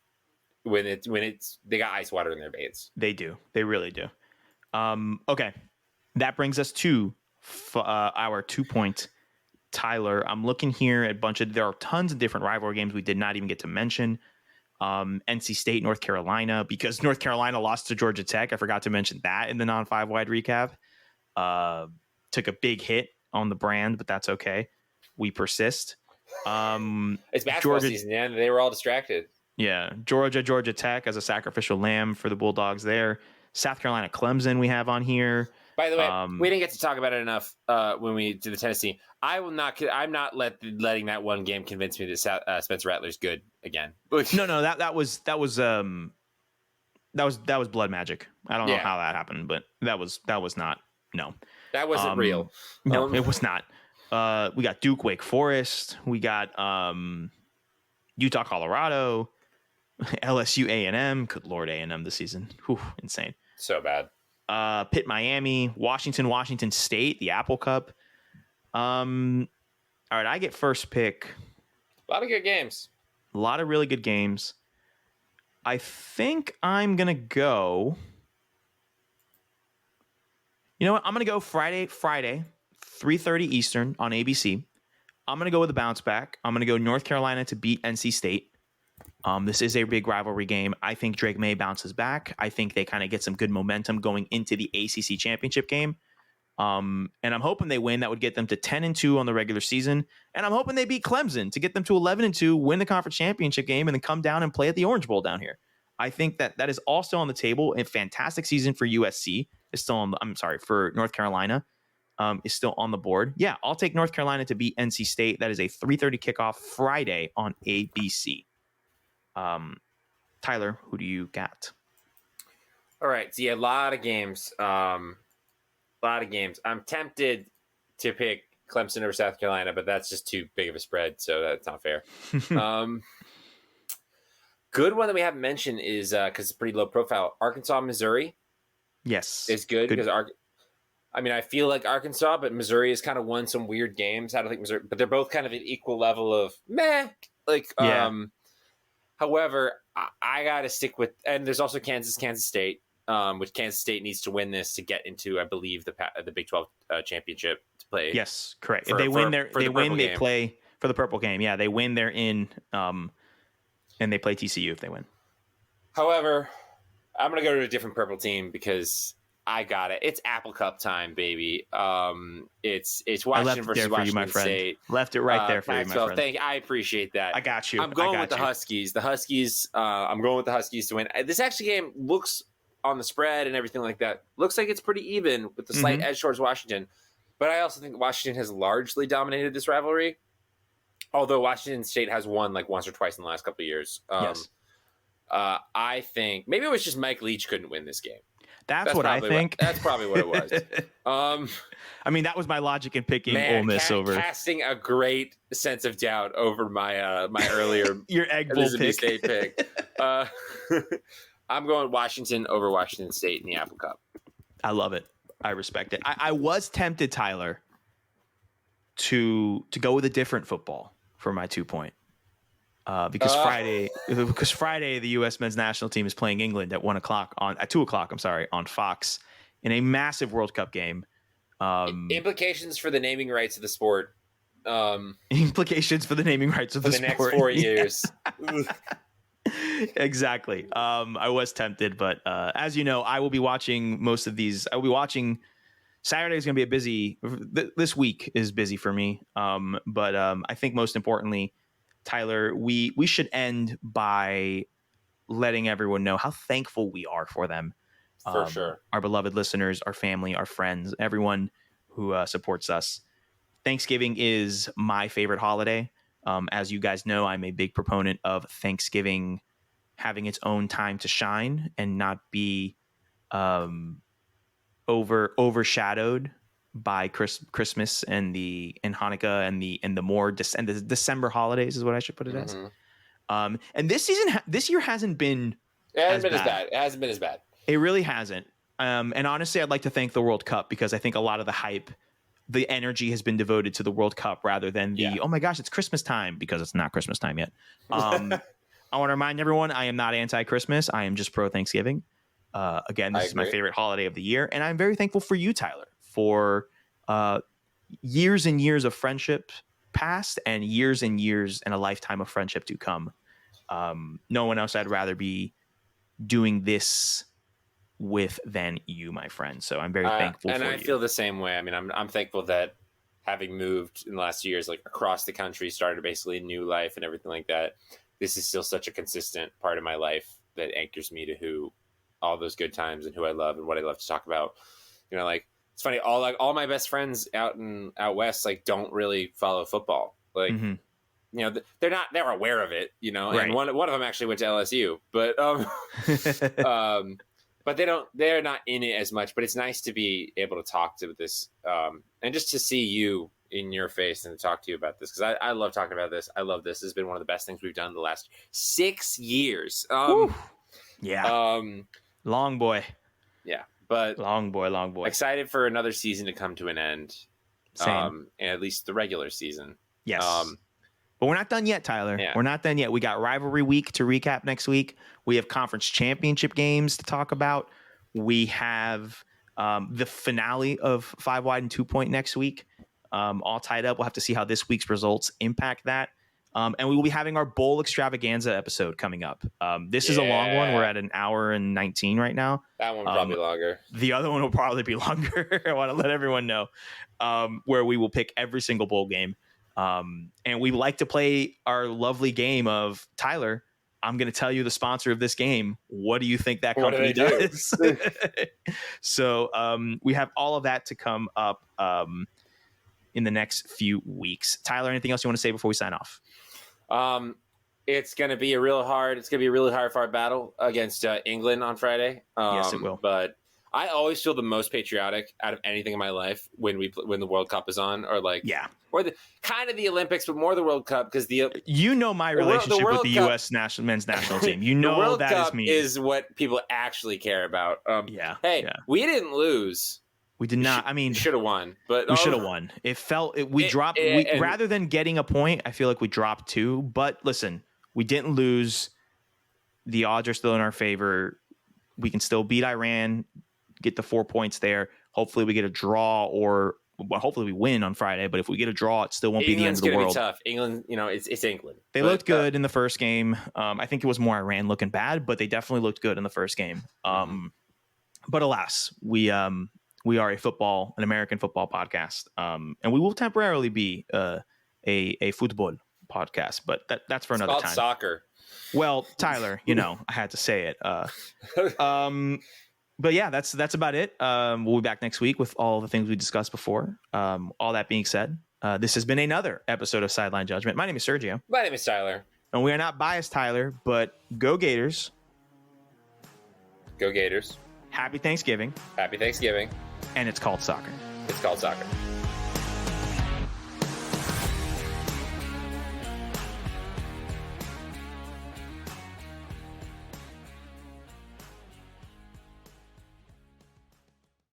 they got ice water in their veins. They do. They really do. Okay. That brings us to our 2-point Tyler. I'm looking here at there are tons of different rivalry games we did not even get to mention. NC State, North Carolina, because North Carolina lost to Georgia Tech. I forgot to mention that in the non-5-wide recap. took a big hit on the brand, but that's okay. We persist. It's basketball season, and they were all distracted. Yeah, Georgia Tech as a sacrificial lamb for the Bulldogs there. South Carolina Clemson we have on here. By the way, we didn't get to talk about it enough when we did the Tennessee. I'm not letting that one game convince me that Spencer Rattler's good again. No, that was blood magic. I don't know how that happened, but that was not. No, that wasn't real. No, it was not. We got Duke, Wake Forest. We got Utah, Colorado, LSU, A&M. Good Lord, A&M this season. Whew, insane. So bad. Pitt, Miami, Washington State, the Apple Cup. All right, I get first pick. A lot of good games. A lot of really good games. I think I'm going to go. You know what? I'm going to go Friday, 3:30 Eastern on ABC. I'm going to go with a bounce back. I'm going to go North Carolina to beat NC State. This is a big rivalry game. I think Drake May bounces back. I think they kind of get some good momentum going into the ACC championship game. And I'm hoping they win. That would get them to 10-2 on the regular season. And I'm hoping they beat Clemson to get them to 11-2, win the conference championship game, and then come down and play at the Orange Bowl down here. I think that is also on the table. A fantastic season for USC is still on. For North Carolina is still on the board. Yeah, I'll take North Carolina to beat NC State. That is a 3:30 kickoff Friday on ABC. Tyler, who do you got? All right. So, yeah, a lot of games. I'm tempted to pick Clemson over South Carolina, but that's just too big of a spread, so that's not fair. Good one that we haven't mentioned is, because it's pretty low profile, Arkansas, Missouri. Yes. Is good because I feel like Arkansas, but Missouri has kind of won some weird games. I don't think Missouri, but they're both kind of an equal level of meh. However, I got to stick with, and there's also Kansas State, which Kansas State needs to win this to get into, I believe, the Big 12 championship to play. Yes, correct. If they win, they play for the purple game. Yeah, they win, they're in, and they play TCU if they win. However, I'm going to go to a different purple team because I got it. It's Apple Cup time, baby. It's Washington versus Washington State. Left it right there for you, my friend. Thank you. I appreciate that. I got you. I'm going with the Huskies. The Huskies. I'm going with the Huskies to win. This actually game looks on the spread and everything like that. Looks like it's pretty even with the slight edge towards Washington. But I also think Washington has largely dominated this rivalry. Although Washington State has won like once or twice in the last couple of years. Yes. I think maybe it was just Mike Leach couldn't win this game. That's what I think. That's probably what it was. That was my logic in picking Ole Miss over. Casting a great sense of doubt over my my earlier your Egg Bowl pick. State pick. I'm going Washington over Washington State in the Apple Cup. I love it. I respect it. I was tempted, Tyler, to go with a different football for my 2 point. Because Friday the U.S. men's national team is playing England at 2 o'clock. On Fox in a massive World Cup game. Implications for the naming rights of the sport. Implications for the naming rights of the sport next 4 years. Exactly. I was tempted, but as you know, I will be watching most of these. I will be watching. Saturday is going to be a busy. This week is busy for me. But I think most importantly, Tyler, we should end by letting everyone know how thankful we are for them. For sure. Our beloved listeners, our family, our friends, everyone who supports us. Thanksgiving is my favorite holiday. As you guys know, I'm a big proponent of Thanksgiving having its own time to shine and not be overshadowed by Christmas and Hanukkah and the December holidays is what I should put it as. And this year hasn't been. It hasn't been as bad. It hasn't been as bad. It really hasn't. And honestly, I'd like to thank the World Cup because I think a lot of the hype, the energy has been devoted to the World Cup rather than oh my gosh, it's Christmas time, because it's not Christmas time yet. I want to remind everyone, I am not anti-Christmas. I am just pro-Thanksgiving. Again, this is my favorite holiday of the year. And I'm very thankful for you, Tyler, for years and years of friendship past and years and a lifetime of friendship to come. No one else I'd rather be doing this with than you, my friend. So I'm very thankful and for I you. feel the same way. I mean, I'm thankful that having moved in the last 2 years, like across the country, started basically a new life and everything like that. This is still such a consistent part of my life that anchors me to who all those good times and who I love and what I love to talk about. You know, like it's funny, all my best friends out west like don't really follow football. Like, you know, they're aware of it, you know, and one of them actually went to LSU, but but they're not in it as much. But it's nice to be able to talk to this and just to see you in your face and to talk to you about this, because I love talking about this. I love this. This has been one of the best things we've done the last 6 years. Long boy. Yeah, but long boy. Excited for another season to come to an end. Same. And at least the regular season. Yes. But we're not done yet, Tyler. Yeah. We're not done yet. We got rivalry week to recap next week. We have conference championship games to talk about. We have the finale of 5 Wide and 2 Point next week, all tied up. We'll have to see how this week's results impact that. And we will be having our bowl extravaganza episode coming up. This is a long one. We're at an hour and 19 right now. That one probably longer. The other one will probably be longer. I want to let everyone know, where we will pick every single bowl game. And we like to play our lovely game of, Tyler, I'm going to tell you the sponsor of this game. What do you think that company does? So we have all of that to come up in the next few weeks. Tyler, anything else you want to say before we sign off? It's going to be a really hard battle against England on Friday. Yes, it will. But I always feel the most patriotic out of anything in my life when the World Cup is on, or or the kind of the Olympics, but more the World Cup, because my relationship with the U.S. men's national team. You know, the World that Cup is me. Is what people actually care about. We didn't lose. We did not. I mean, should have won, but we should have won. It felt we dropped. Rather than getting a point, I feel like we dropped 2. But listen, we didn't lose. The odds are still in our favor. We can still beat Iran, get the 4 points there. Hopefully, we get a draw, or hopefully we win on Friday. But if we get a draw, it still won't be the end of the world. Be tough. England, you know, it's England. They looked good in the first game. I think it was more Iran looking bad, but they definitely looked good in the first game. But alas, we are an American football podcast, and we will temporarily be a football podcast, but that's for another time. Soccer. Well, Tyler, you know, I had to say it. But yeah, that's about it. We'll be back next week with all the things we discussed before. All that being said, this has been another episode of Sideline Judgment. My name is Sergio. My name is Tyler. And we are not biased, Tyler, but go Gators. Go Gators. Happy Thanksgiving. Happy Thanksgiving. And it's called soccer. It's called soccer.